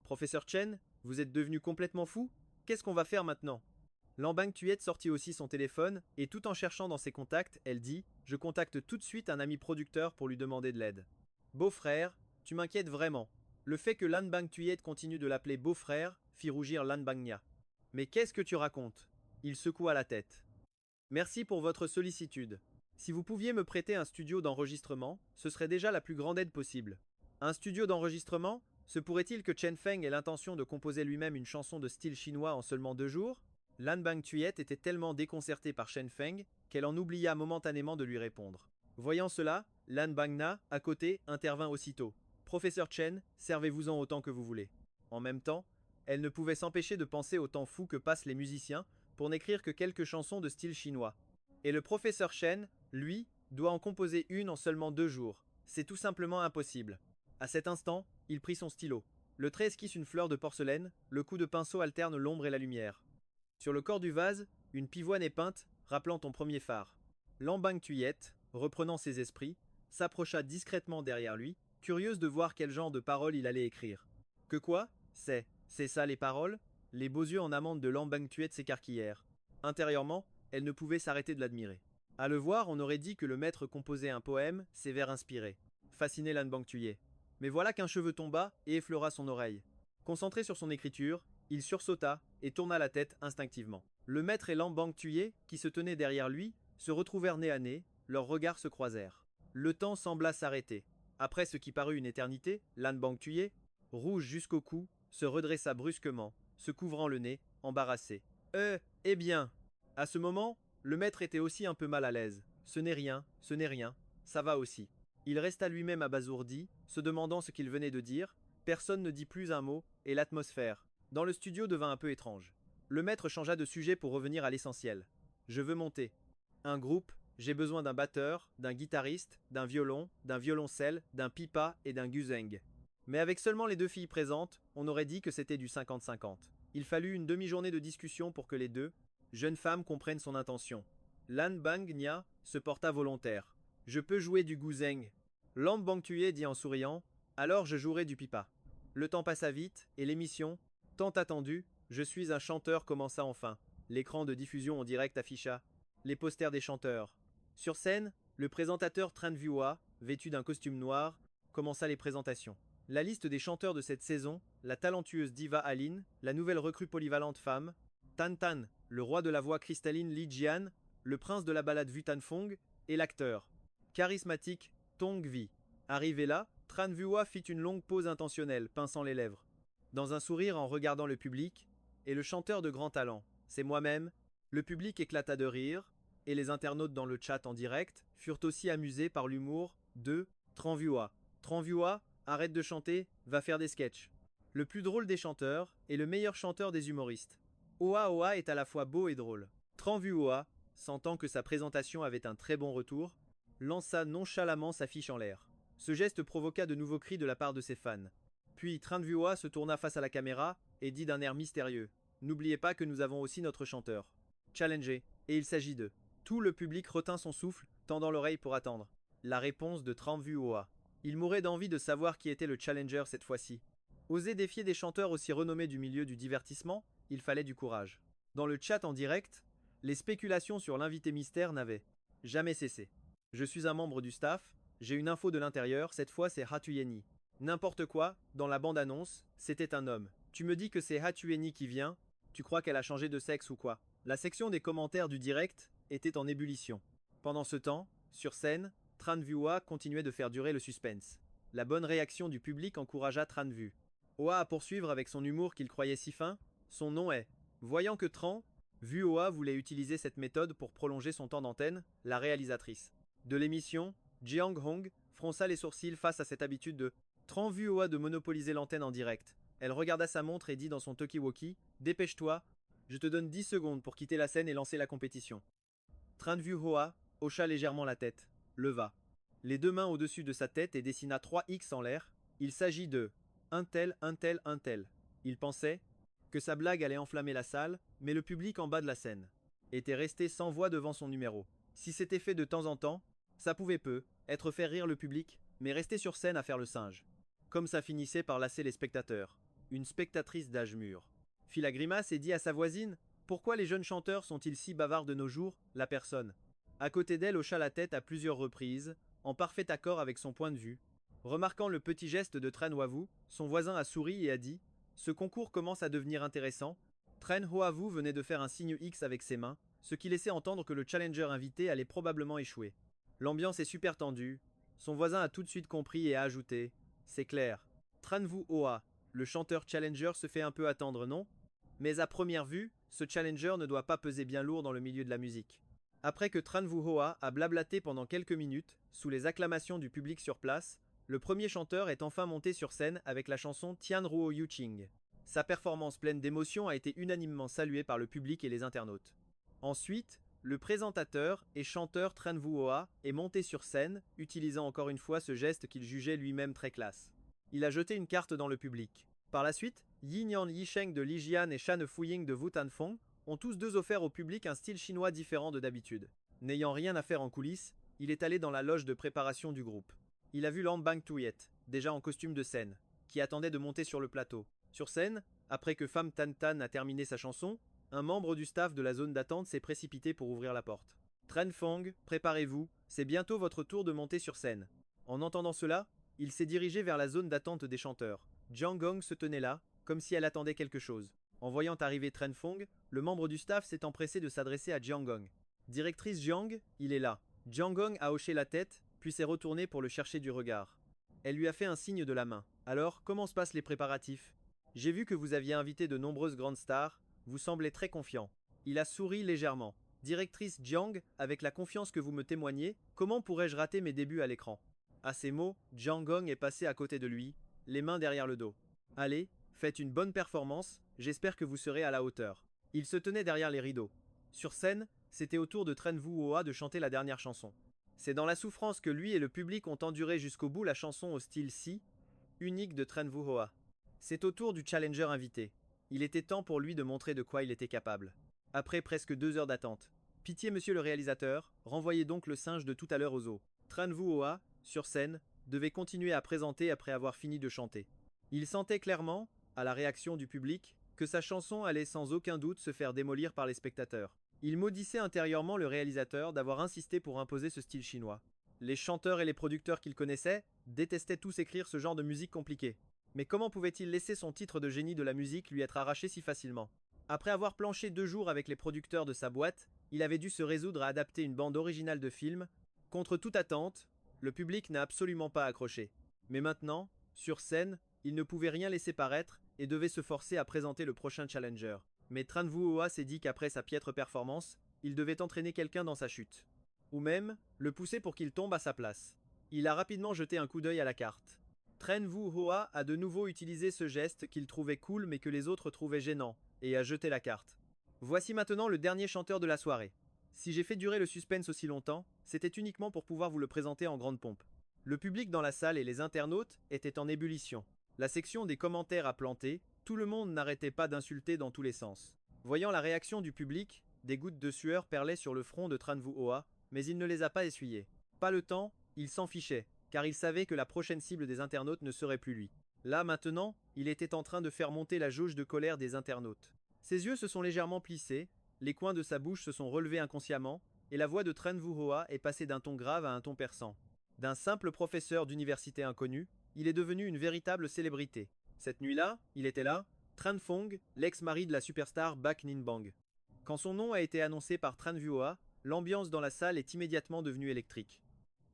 A: Professeur Chen, vous êtes devenu complètement fou? Qu'est-ce qu'on va faire maintenant? Lan Bangtuet sortit aussi son téléphone, et tout en cherchant dans ses contacts, elle dit Je contacte tout de suite un ami producteur pour lui demander de l'aide. Beau-frère, tu m'inquiètes vraiment. Le fait que Lan Bangtuet continue de l'appeler beau-frère fit rougir Lan Bangnia. Mais qu'est-ce que tu racontes? Il secoua la tête. Merci pour votre sollicitude. Si vous pouviez me prêter un studio d'enregistrement, ce serait déjà la plus grande aide possible. Un studio d'enregistrement? Se pourrait-il que Chen Feng ait l'intention de composer lui-même une chanson de style chinois en seulement 2 jours? Lan Bangtuet était tellement déconcertée par Chen Feng qu'elle en oublia momentanément de lui répondre. Voyant cela, Lan Bangna, à côté, intervint aussitôt. Professeur Chen, servez-vous-en autant que vous voulez. En même temps, elle ne pouvait s'empêcher de penser au temps fou que passent les musiciens pour n'écrire que quelques chansons de style chinois. Et le professeur Chen, lui, doit en composer une en seulement 2 jours. C'est tout simplement impossible. À cet instant, il prit son stylo. Le trait esquisse une fleur de porcelaine, le coup de pinceau alterne l'ombre et la lumière. Sur le corps du vase, une pivoine est peinte, rappelant ton premier phare. Lan Bangtuet, reprenant ses esprits, s'approcha discrètement derrière lui, curieuse de voir quel genre de paroles il allait écrire. Que quoi? C'est ça les paroles? Les beaux yeux en amande de Lan Bangtuet s'écarquillèrent. Intérieurement, elle ne pouvait s'arrêter de l'admirer. À le voir, on aurait dit que le maître composait un poème, ses vers inspirés. Fasciné Lan Bangtuet. Mais voilà qu'un cheveu tomba et effleura son oreille. Concentré sur son écriture, il sursauta et tourna la tête instinctivement. Le maître et Lan Bangtuet, qui se tenaient derrière lui, se retrouvèrent nez à nez, leurs regards se croisèrent. Le temps sembla s'arrêter. Après ce qui parut une éternité, Lan Bangtuet, rouge jusqu'au cou, se redressa brusquement, se couvrant le nez, embarrassé. Eh bien. À ce moment, le maître était aussi un peu mal à l'aise. Ce n'est rien, ça va aussi. Il resta lui-même abasourdi, se demandant ce qu'il venait de dire. Personne ne dit plus un mot, et l'atmosphère, dans le studio, devint un peu étrange. Le maître changea de sujet pour revenir à l'essentiel. Je veux monter. Un groupe, j'ai besoin d'un batteur, d'un guitariste, d'un violon, d'un violoncelle, d'un pipa et d'un guzeng. Mais avec seulement les 2 filles présentes, on aurait dit que c'était du 50-50. Il fallut une demi-journée de discussion pour que les 2 jeunes femmes comprennent son intention. Lan Bangnia se porta volontaire. Je peux jouer du guzeng. Lan Bangtuet dit en souriant. Alors je jouerai du pipa. Le temps passa vite, et l'émission, tant attendue, Je suis un chanteur commença enfin. L'écran de diffusion en direct afficha les posters des chanteurs. Sur scène, le présentateur Tran Vua, vêtu d'un costume noir, commença les présentations. La liste des chanteurs de cette saison, la talentueuse diva Aline, la nouvelle recrue polyvalente femme, Tan Tan, le roi de la voix cristalline Li Jian, le prince de la ballade Vu Tan Phong, et l'acteur charismatique Tong Vi. Arrivé là, Tran Vua fit une longue pause intentionnelle, pinçant les lèvres. Dans un sourire en regardant le public, et le chanteur de grand talent, c'est moi-même. Le public éclata de rire, et les internautes dans le chat en direct furent aussi amusés par l'humour de Tran Vua. Tran Vua arrête de chanter, va faire des sketchs. Le plus drôle des chanteurs et le meilleur chanteur des humoristes. Oa Oa est à la fois beau et drôle. Tran Vu Oa, sentant que sa présentation avait un très bon retour, lança nonchalamment sa fiche en l'air. Ce geste provoqua de nouveaux cris de la part de ses fans. Puis Tran Vu Oa se tourna face à la caméra et dit d'un air mystérieux: N'oubliez pas que nous avons aussi notre chanteur. Challenger, et il s'agit d'eux. Tout le public retint son souffle, tendant l'oreille pour attendre la réponse de Tran Vu Oa. Il mourait d'envie de savoir qui était le challenger cette fois-ci. Oser défier des chanteurs aussi renommés du milieu du divertissement, il fallait du courage. Dans le chat en direct, les spéculations sur l'invité mystère n'avaient jamais cessé. Je suis un membre du staff, j'ai une info de l'intérieur, cette fois c'est Hatuyeni. N'importe quoi, dans la bande-annonce, c'était un homme. Tu me dis que c'est Hatuyeni qui vient, tu crois qu'elle a changé de sexe ou quoi? La section des commentaires du direct était en ébullition. Pendant ce temps, sur scène, Tran Vu Oa continuait de faire durer le suspense. La bonne réaction du public encouragea Tran Vu Oa à poursuivre avec son humour qu'il croyait si fin. Son nom est. Voyant que Tran Vu Oa voulait utiliser cette méthode pour prolonger son temps d'antenne, la réalisatrice de l'émission, Jeong Hong, fronça les sourcils face à cette habitude de Tran Vu Oa de monopoliser l'antenne en direct. Elle regarda sa montre et dit dans son talkie-walkie: Dépêche-toi, je te donne 10 secondes pour quitter la scène et lancer la compétition. Tran Vu Oa hocha légèrement la tête, leva les deux mains au-dessus de sa tête et dessina 3 X en l'air. Il s'agit de un tel, un tel, un tel. Il pensait que sa blague allait enflammer la salle, mais le public en bas de la scène était resté sans voix devant son numéro. Si c'était fait de temps en temps, ça pouvait peu être faire rire le public, mais rester sur scène à faire le singe. Comme ça finissait par lasser les spectateurs. Une spectatrice d'âge mûr fit la grimace et dit à sa voisine: Pourquoi les jeunes chanteurs sont-ils si bavards de nos jours? La personne à côté d'elle hocha la tête à plusieurs reprises, en parfait accord avec son point de vue. Remarquant le petit geste de Tran Hoavu, son voisin a souri et a dit: Ce concours commence à devenir intéressant. Tran Hoavu venait de faire un signe X avec ses mains, ce qui laissait entendre que le challenger invité allait probablement échouer. L'ambiance est super tendue. Son voisin a tout de suite compris et a ajouté: C'est clair. Tran Vu Oa, le chanteur challenger, se fait un peu attendre, non? Mais à première vue, ce challenger ne doit pas peser bien lourd dans le milieu de la musique. Après que Tran Vu Oa a blablaté pendant quelques minutes, sous les acclamations du public sur place, le premier chanteur est enfin monté sur scène avec la chanson Tian Ruo Yuching. Sa performance pleine d'émotion a été unanimement saluée par le public et les internautes. Ensuite, le présentateur et chanteur Tran Vu Oa est monté sur scène, utilisant encore une fois ce geste qu'il jugeait lui-même très classe. Il a jeté une carte dans le public. Par la suite, Yin Yan Yisheng de Lijian et Shan Fuying de Wutanfeng ont tous deux offert au public un style chinois différent de d'habitude. N'ayant rien à faire en coulisses, il est allé dans la loge de préparation du groupe. Il a vu Lam Bang Tuyet, déjà en costume de scène, qui attendait de monter sur le plateau. Sur scène, après que Pham Tan Tan a terminé sa chanson, un membre du staff de la zone d'attente s'est précipité pour ouvrir la porte. Tran Phong, préparez-vous, c'est bientôt votre tour de monter sur scène. En entendant cela, il s'est dirigé vers la zone d'attente des chanteurs. Jiang Gong se tenait là, comme si elle attendait quelque chose. En voyant arriver Tran Phong, le membre du staff s'est empressé de s'adresser à Jiang Gong. Directrice Jiang, il est là. Jiang Gong a hoché la tête, puis s'est retournée pour le chercher du regard. Elle lui a fait un signe de la main. Alors, comment se passent les préparatifs? J'ai vu que vous aviez invité de nombreuses grandes stars, vous semblez très confiant. Il a souri légèrement. Directrice Jiang, avec la confiance que vous me témoignez, comment pourrais-je rater mes débuts à l'écran? À ces mots, Jiang Gong est passé à côté de lui, les mains derrière le dos. Allez, faites une bonne performance, j'espère que vous serez à la hauteur. Il se tenait derrière les rideaux. Sur scène, c'était au tour de Tran Vu Oa de chanter la dernière chanson. C'est dans la souffrance que lui et le public ont enduré jusqu'au bout la chanson au style Si, unique de Tran Vu Oa. C'est au tour du challenger invité. Il était temps pour lui de montrer de quoi il était capable. Après presque 2 heures d'attente. Pitié monsieur le réalisateur, renvoyez donc le singe de tout à l'heure aux eaux. Tran Vu Oa, sur scène, devait continuer à présenter après avoir fini de chanter. Il sentait clairement, à la réaction du public, que sa chanson allait sans aucun doute se faire démolir par les spectateurs. Il maudissait intérieurement le réalisateur d'avoir insisté pour imposer ce style chinois. Les chanteurs et les producteurs qu'il connaissait détestaient tous écrire ce genre de musique compliquée. Mais comment pouvait-il laisser son titre de génie de la musique lui être arraché si facilement? Après avoir planché 2 jours avec les producteurs de sa boîte, il avait dû se résoudre à adapter une bande originale de film. Contre toute attente, le public n'a absolument pas accroché. Mais maintenant, sur scène, il ne pouvait rien laisser paraître et devait se forcer à présenter le prochain challenger. Mais Tran Vu Oa s'est dit qu'après sa piètre performance, il devait entraîner quelqu'un dans sa chute. Ou même, le pousser pour qu'il tombe à sa place. Il a rapidement jeté un coup d'œil à la carte. Tran Vu Hoa a de nouveau utilisé ce geste qu'il trouvait cool mais que les autres trouvaient gênant, et a jeté la carte. Voici maintenant le dernier chanteur de la soirée. Si j'ai fait durer le suspense aussi longtemps, c'était uniquement pour pouvoir vous le présenter en grande pompe. Le public dans la salle et les internautes étaient en ébullition. La section des commentaires a planté, tout le monde n'arrêtait pas d'insulter dans tous les sens. Voyant la réaction du public, des gouttes de sueur perlaient sur le front de Tran Vu Hoa, mais il ne les a pas essuyées. Pas le temps, il s'en fichait, car il savait que la prochaine cible des internautes ne serait plus lui. Là maintenant, il était en train de faire monter la jauge de colère des internautes. Ses yeux se sont légèrement plissés, les coins de sa bouche se sont relevés inconsciemment, et la voix de Tran Vu Hoa est passée d'un ton grave à un ton perçant. D'un simple professeur d'université inconnu, il est devenu une véritable célébrité. Cette nuit-là, il était là, Tran Phong, l'ex-mari de la superstar Baek Ninbang. Quand son nom a été annoncé par Tran Vu Hoa, l'ambiance dans la salle est immédiatement devenue électrique.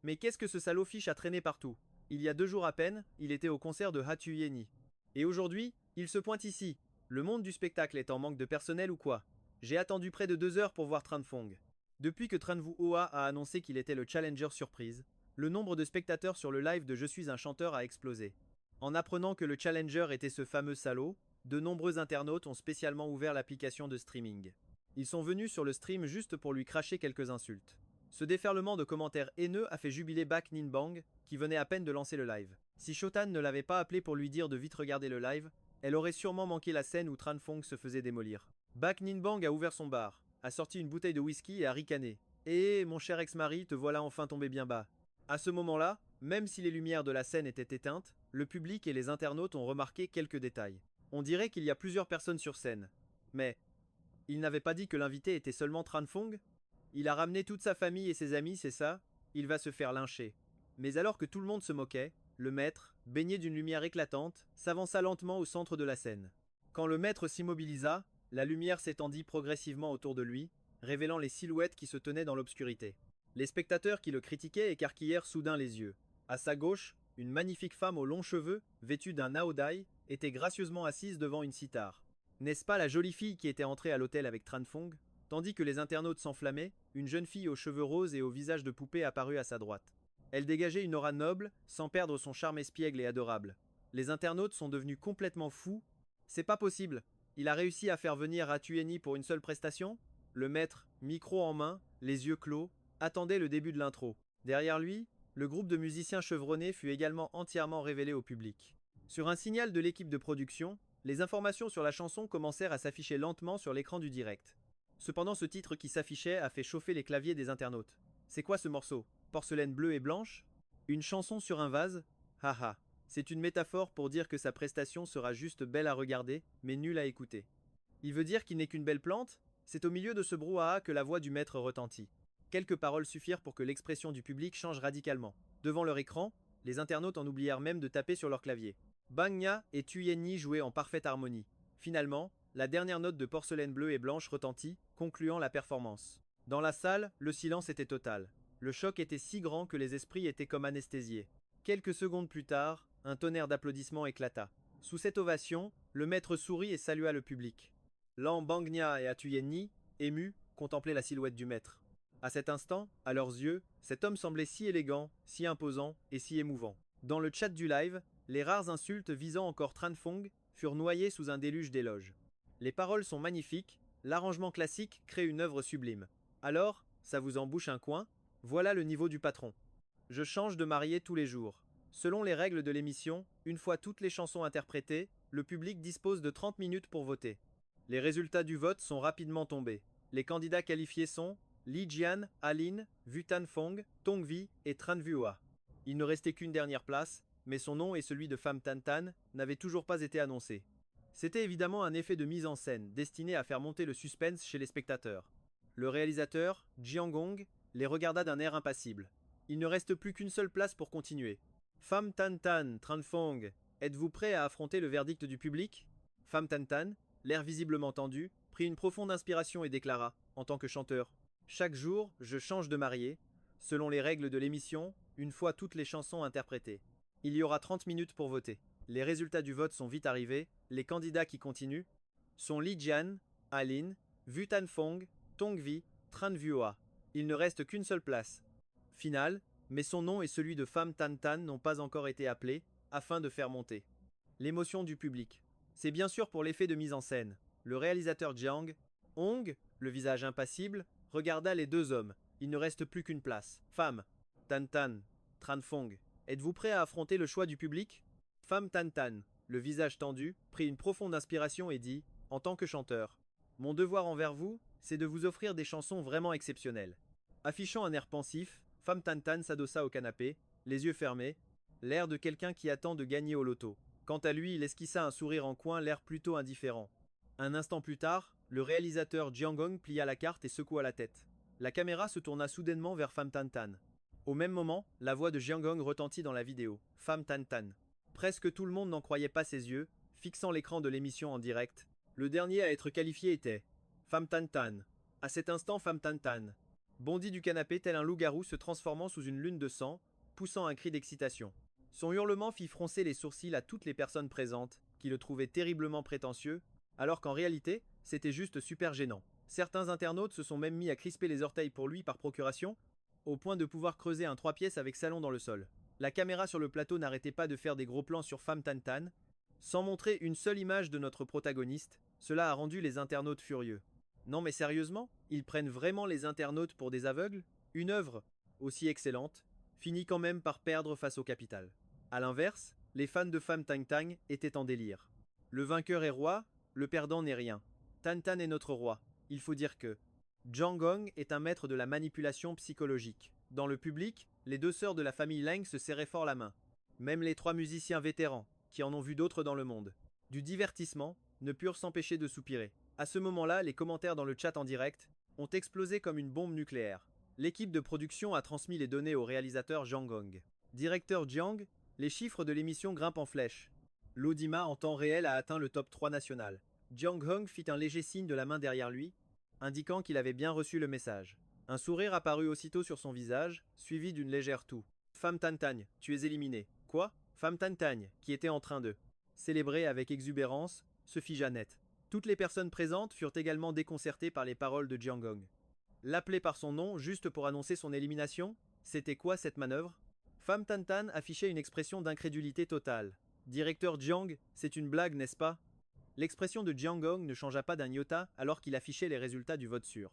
A: Mais qu'est-ce que ce salaud fiche a traîné partout? Il y a 2 jours à peine, il était au concert de Ha Tu-Yeni. Et aujourd'hui, il se pointe ici. Le monde du spectacle est en manque de personnel ou quoi? J'ai attendu près de 2 heures pour voir Tran Phong. Depuis que Tran Vu Hoa a annoncé qu'il était le challenger surprise, le nombre de spectateurs sur le live de Je suis un chanteur a explosé. En apprenant que le challenger était ce fameux salaud, de nombreux internautes ont spécialement ouvert l'application de streaming. Ils sont venus sur le stream juste pour lui cracher quelques insultes. Ce déferlement de commentaires haineux a fait jubiler Baek Ninbang, qui venait à peine de lancer le live. Si Shotan ne l'avait pas appelé pour lui dire de vite regarder le live, elle aurait sûrement manqué la scène où Tran Phong se faisait démolir. Baek Ninbang a ouvert son bar, a sorti une bouteille de whisky et a ricané. « Eh, mon cher ex-mari, te voilà enfin tombé bien bas. » À ce moment-là, même si les lumières de la scène étaient éteintes, le public et les internautes ont remarqué quelques détails. On dirait qu'il y a plusieurs personnes sur scène. Mais, il n'avait pas dit que l'invité était seulement Tran Phong? Il a ramené toute sa famille et ses amis, c'est ça? Il va se faire lyncher. Mais alors que tout le monde se moquait, le maître, baigné d'une lumière éclatante, s'avança lentement au centre de la scène. Quand le maître s'immobilisa, la lumière s'étendit progressivement autour de lui, révélant les silhouettes qui se tenaient dans l'obscurité. Les spectateurs qui le critiquaient écarquillèrent soudain les yeux. À sa gauche, une magnifique femme aux longs cheveux, vêtue d'un naodai, était gracieusement assise devant une cithare. N'est-ce pas la jolie fille qui était entrée à l'hôtel avec Tran Phong? Tandis que les internautes s'enflammaient, une jeune fille aux cheveux roses et au visage de poupée apparut à sa droite. Elle dégageait une aura noble, sans perdre son charme espiègle et adorable. Les internautes sont devenus complètement fous. C'est pas possible. Il a réussi à faire venir Ha Tu-Yeni pour une seule prestation? Le maître, micro en main, les yeux clos, attendait le début de l'intro. Derrière lui, le groupe de musiciens chevronnés fut également entièrement révélé au public. Sur un signal de l'équipe de production, les informations sur la chanson commencèrent à s'afficher lentement sur l'écran du direct. Cependant, ce titre qui s'affichait a fait chauffer les claviers des internautes. C'est quoi ce morceau? Porcelaine bleue et blanche? Une chanson sur un vase? Haha. C'est une métaphore pour dire que sa prestation sera juste belle à regarder, mais nulle à écouter. Il veut dire qu'il n'est qu'une belle plante? C'est au milieu de ce brouhaha que la voix du maître retentit. Quelques paroles suffirent pour que l'expression du public change radicalement. Devant leur écran, les internautes en oublièrent même de taper sur leur clavier. Bang et Tu-Yeni jouaient en parfaite harmonie. Finalement, la dernière note de Porcelaine bleue et blanche retentit, concluant la performance. Dans la salle, le silence était total. Le choc était si grand que les esprits étaient comme anesthésiés. Quelques secondes plus tard, un tonnerre d'applaudissements éclata. Sous cette ovation, le maître sourit et salua le public. Lan Bangnia et Ha Tu-Yeni, émus, contemplaient la silhouette du maître. À cet instant, à leurs yeux, cet homme semblait si élégant, si imposant et si émouvant. Dans le chat du live, les rares insultes visant encore Tran Phong furent noyées sous un déluge d'éloges. Les paroles sont magnifiques, l'arrangement classique crée une œuvre sublime. Alors, ça vous en bouche un coin? Voilà le niveau du patron. Je change de marié tous les jours. Selon les règles de l'émission, une fois toutes les chansons interprétées, le public dispose de 30 minutes pour voter. Les résultats du vote sont rapidement tombés. Les candidats qualifiés sont Li Jian, Alin, Vu Tan Phong, Tongvi et Tran Vu Hoa. Il ne restait qu'une dernière place, mais son nom et celui de Pham Tan Tan n'avaient toujours pas été annoncés. C'était évidemment un effet de mise en scène, destiné à faire monter le suspense chez les spectateurs. Le réalisateur, Jiang Gong, les regarda d'un air impassible. Il ne reste plus qu'une seule place pour continuer. Pham Tan Tan, Tran Phong, êtes-vous prêt à affronter le verdict du public? Pham Tan Tan, l'air visiblement tendu, prit une profonde inspiration et déclara, en tant que chanteur, « Chaque jour, je change de marié, selon les règles de l'émission, une fois toutes les chansons interprétées. Il y aura 30 minutes pour voter. Les résultats du vote sont vite arrivés, les candidats qui continuent sont Li Jian, Alin, Vu Tan Phong, Tongvi, Tran Vu Hoa. Il ne reste qu'une seule place. Finale, mais son nom et celui de Pham Tan Tan n'ont pas encore été appelés, afin de faire monter l'émotion du public. C'est bien sûr pour l'effet de mise en scène. Le réalisateur Jiang Hong, le visage impassible, regarda les deux hommes. Il ne reste plus qu'une place. Femme, Tan Tan, Tran Fong, êtes-vous prêt à affronter le choix du public? Femme Tan Tan, le visage tendu, prit une profonde inspiration et dit, en tant que chanteur, mon devoir envers vous, c'est de vous offrir des chansons vraiment exceptionnelles. Affichant un air pensif, Femme Tan Tan s'adossa au canapé, les yeux fermés, l'air de quelqu'un qui attend de gagner au loto. Quant à lui, il esquissa un sourire en coin, l'air plutôt indifférent. Un instant plus tard, le réalisateur Jiang Hong plia la carte et secoua la tête. La caméra se tourna soudainement vers Femme Tan Tan. Au même moment, la voix de Jiang Hong retentit dans la vidéo. Femme Tan Tan. Presque tout le monde n'en croyait pas ses yeux, fixant l'écran de l'émission en direct. Le dernier à être qualifié était Femme Tan Tan. À cet instant, Femme Tan Tan bondit du canapé tel un loup-garou se transformant sous une lune de sang, poussant un cri d'excitation. Son hurlement fit froncer les sourcils à toutes les personnes présentes, qui le trouvaient terriblement prétentieux, alors qu'en réalité, c'était juste super gênant. Certains internautes se sont même mis à crisper les orteils pour lui par procuration, au point de pouvoir creuser un 3 pièces avec salon dans le sol. La caméra sur le plateau n'arrêtait pas de faire des gros plans sur Femme Tan Tan, sans montrer une seule image de notre protagoniste. Cela a rendu les internautes furieux. Non mais sérieusement, ils prennent vraiment les internautes pour des aveugles? Une œuvre, aussi excellente, finit quand même par perdre face au capital. A l'inverse, les fans de Femme Tan Tan étaient en délire. Le vainqueur est roi, le perdant n'est rien. Tan Tan est notre roi. Il faut dire que Jiang Hong est un maître de la manipulation psychologique. Dans le public, les deux sœurs de la famille Lang se serraient fort la main. Même les trois musiciens vétérans, qui en ont vu d'autres dans le monde, du divertissement, ne purent s'empêcher de soupirer. À ce moment-là, les commentaires dans le chat en direct ont explosé comme une bombe nucléaire. L'équipe de production a transmis les données au réalisateur Jiang Hong. Directeur Jiang, les chiffres de l'émission grimpent en flèche. L'audimat en temps réel a atteint le top 3 national. Jiang Hong fit un léger signe de la main derrière lui, indiquant qu'il avait bien reçu le message. Un sourire apparut aussitôt sur son visage, suivi d'une légère toux. Femme Tan Tan, tu es éliminée. Quoi? Femme Tan Tan, qui était en train de célébrer avec exubérance, se figea net. Toutes les personnes présentes furent également déconcertées par les paroles de Jiang Hong. L'appeler par son nom juste pour annoncer son élimination? C'était quoi cette manœuvre? Femme Tan Tan affichait une expression d'incrédulité totale. Directeur Jiang, c'est une blague, n'est-ce pas? L'expression de Jiang Hong ne changea pas d'un iota alors qu'il affichait les résultats du vote sur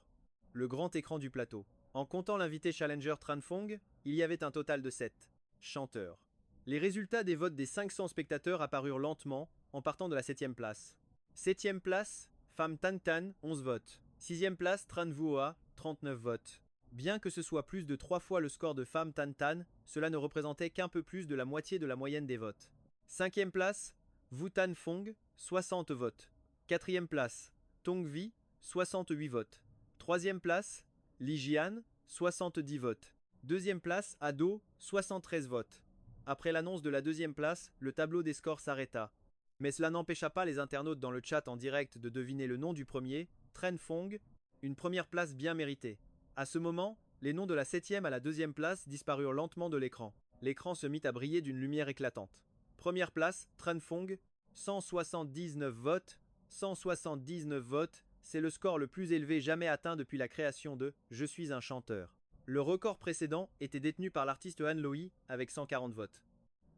A: le grand écran du plateau. En comptant l'invité challenger Tran Fong, il y avait un total de 7 chanteurs. Les résultats des votes des 500 spectateurs apparurent lentement en partant de la 7e place. 7e place, Femme Tan Tan, 11 votes. 6e place, Tran Vuoa, 39 votes. Bien que ce soit plus de 3 fois le score de Femme Tan Tan, cela ne représentait qu'un peu plus de la moitié de la moyenne des votes. 5e place, Vu Tan Fong, 60 votes. 4e place, Tong Vi, 68 votes. 3e place, Li Jian, 70 votes. 2e place, Ado, 73 votes. Après l'annonce de la 2e place, le tableau des scores s'arrêta. Mais cela n'empêcha pas les internautes dans le chat en direct de deviner le nom du premier, Tran Fong, une première place bien méritée. À ce moment, les noms de la 7e à la 2e place disparurent lentement de l'écran. L'écran se mit à briller d'une lumière éclatante. Première place, Tran Fong, 179 votes. 179 votes, c'est le score le plus élevé jamais atteint depuis la création de Je suis un chanteur. Le record précédent était détenu par l'artiste Han Loi avec 140 votes.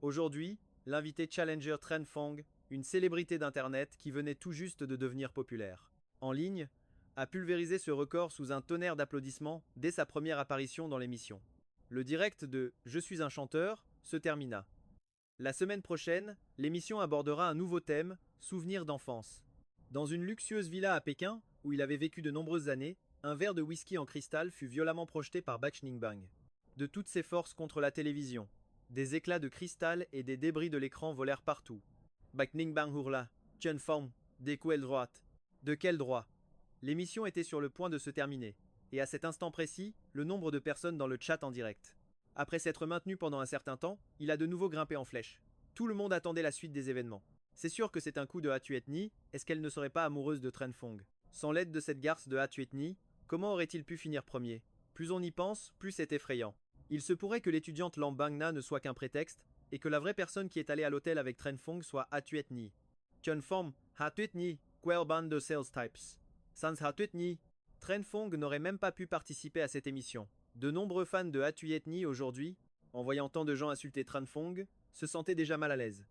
A: Aujourd'hui, l'invité challenger Tran Fong, une célébrité d'internet qui venait tout juste de devenir populaire, en ligne, a pulvérisé ce record sous un tonnerre d'applaudissements dès sa première apparition dans l'émission. Le direct de Je suis un chanteur se termina. La semaine prochaine, l'émission abordera un nouveau thème, souvenirs d'enfance. Dans une luxueuse villa à Pékin, où il avait vécu de nombreuses années, un verre de whisky en cristal fut violemment projeté par Bach Ningbang. De toutes ses forces contre la télévision, des éclats de cristal et des débris de l'écran volèrent partout. Bach Ningbang hurla, Chen Fong, de quel droit? De quel droit? L'émission était sur le point de se terminer, et à cet instant précis, le nombre de personnes dans le chat en direct. Après s'être maintenu pendant un certain temps, il a de nouveau grimpé en flèche. Tout le monde attendait la suite des événements. C'est sûr que c'est un coup de Hatuetni, est-ce qu'elle ne serait pas amoureuse de Tran Fong? Sans l'aide de cette garce de Hatuetni, comment aurait-il pu finir premier? Plus on y pense, plus c'est effrayant. Il se pourrait que l'étudiante Lam Bangna ne soit qu'un prétexte, et que la vraie personne qui est allée à l'hôtel avec Tran Fong soit Hatuetni. Chun Fong, Hatuetni, quel band de sales types. Sans Hatuetni, Tran Fong n'aurait même pas pu participer à cette émission. De nombreux fans de Hatuetni aujourd'hui, en voyant tant de gens insulter Tran Fong, se sentaient déjà mal à l'aise.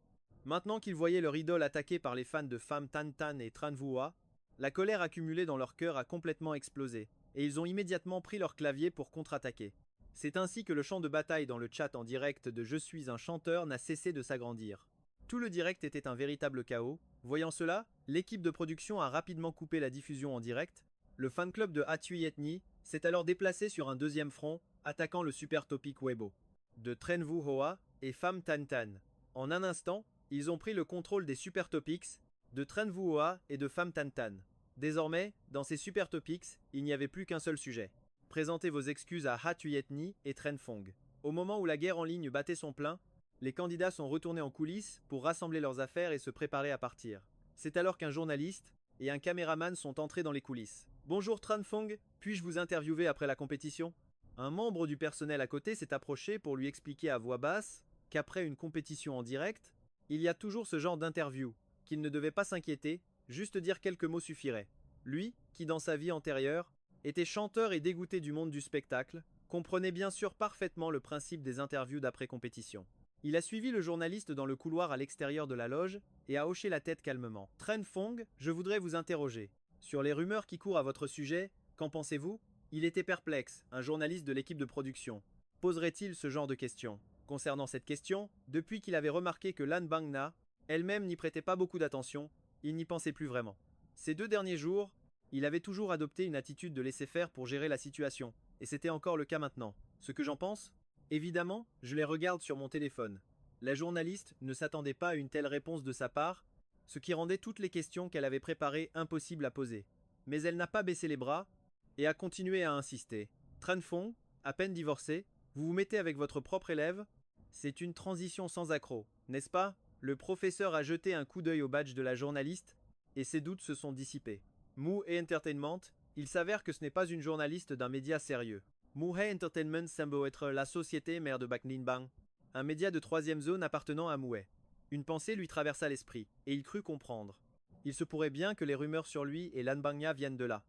A: Maintenant qu'ils voyaient leur idole attaquée par les fans de Pham Tan Tan et Tran Vua, la colère accumulée dans leur cœur a complètement explosé, et ils ont immédiatement pris leur clavier pour contre-attaquer. C'est ainsi que le champ de bataille dans le chat en direct de Je suis un chanteur n'a cessé de s'agrandir. Tout le direct était un véritable chaos. Voyant cela, l'équipe de production a rapidement coupé la diffusion en direct. Le fan club de Hatui Ethnie s'est alors déplacé sur un deuxième front, attaquant le super topic Weibo de Tren Vu Hoa et Pham Tan Tan. En un instant, ils ont pris le contrôle des super topics de Tren Vu Hoa et de Pham Tan Tan. Désormais, dans ces super topics, il n'y avait plus qu'un seul sujet. Présentez vos excuses à Hatui Ethnie et Tren Phong. Au moment où la guerre en ligne battait son plein, les candidats sont retournés en coulisses pour rassembler leurs affaires et se préparer à partir. C'est alors qu'un journaliste et un caméraman sont entrés dans les coulisses. Bonjour Tran Phong, puis-je vous interviewer après la compétition? Un membre du personnel à côté s'est approché pour lui expliquer à voix basse qu'après une compétition en direct, il y a toujours ce genre d'interview, qu'il ne devait pas s'inquiéter, juste dire quelques mots suffirait. Lui, qui dans sa vie antérieure, était chanteur et dégoûté du monde du spectacle, comprenait bien sûr parfaitement le principe des interviews d'après-compétition. Il a suivi le journaliste dans le couloir à l'extérieur de la loge et a hoché la tête calmement. Tran Phong, je voudrais vous interroger. Sur les rumeurs qui courent à votre sujet, qu'en pensez-vous? Il était perplexe, un journaliste de l'équipe de production. Poserait-il ce genre de questions? Concernant cette question, depuis qu'il avait remarqué que Lan Bangna elle-même n'y prêtait pas beaucoup d'attention, il n'y pensait plus vraiment. Ces 2 derniers jours, il avait toujours adopté une attitude de laisser-faire pour gérer la situation, et c'était encore le cas maintenant. Ce que j'en pense? Évidemment, je les regarde sur mon téléphone. La journaliste ne s'attendait pas à une telle réponse de sa part, ce qui rendait toutes les questions qu'elle avait préparées impossibles à poser. Mais elle n'a pas baissé les bras et a continué à insister. Tran Phong, à peine divorcé, vous vous mettez avec votre propre élève? C'est une transition sans accroc, n'est-ce pas? Le professeur a jeté un coup d'œil au badge de la journaliste et ses doutes se sont dissipés. Mu et Entertainment, il s'avère que ce n'est pas une journaliste d'un média sérieux. Muhe Entertainment semble être la société mère de Bac Ninh, un média de 3e zone appartenant à Muhe. Une pensée lui traversa l'esprit, et il crut comprendre. Il se pourrait bien que les rumeurs sur lui et Lan Bangna viennent de là.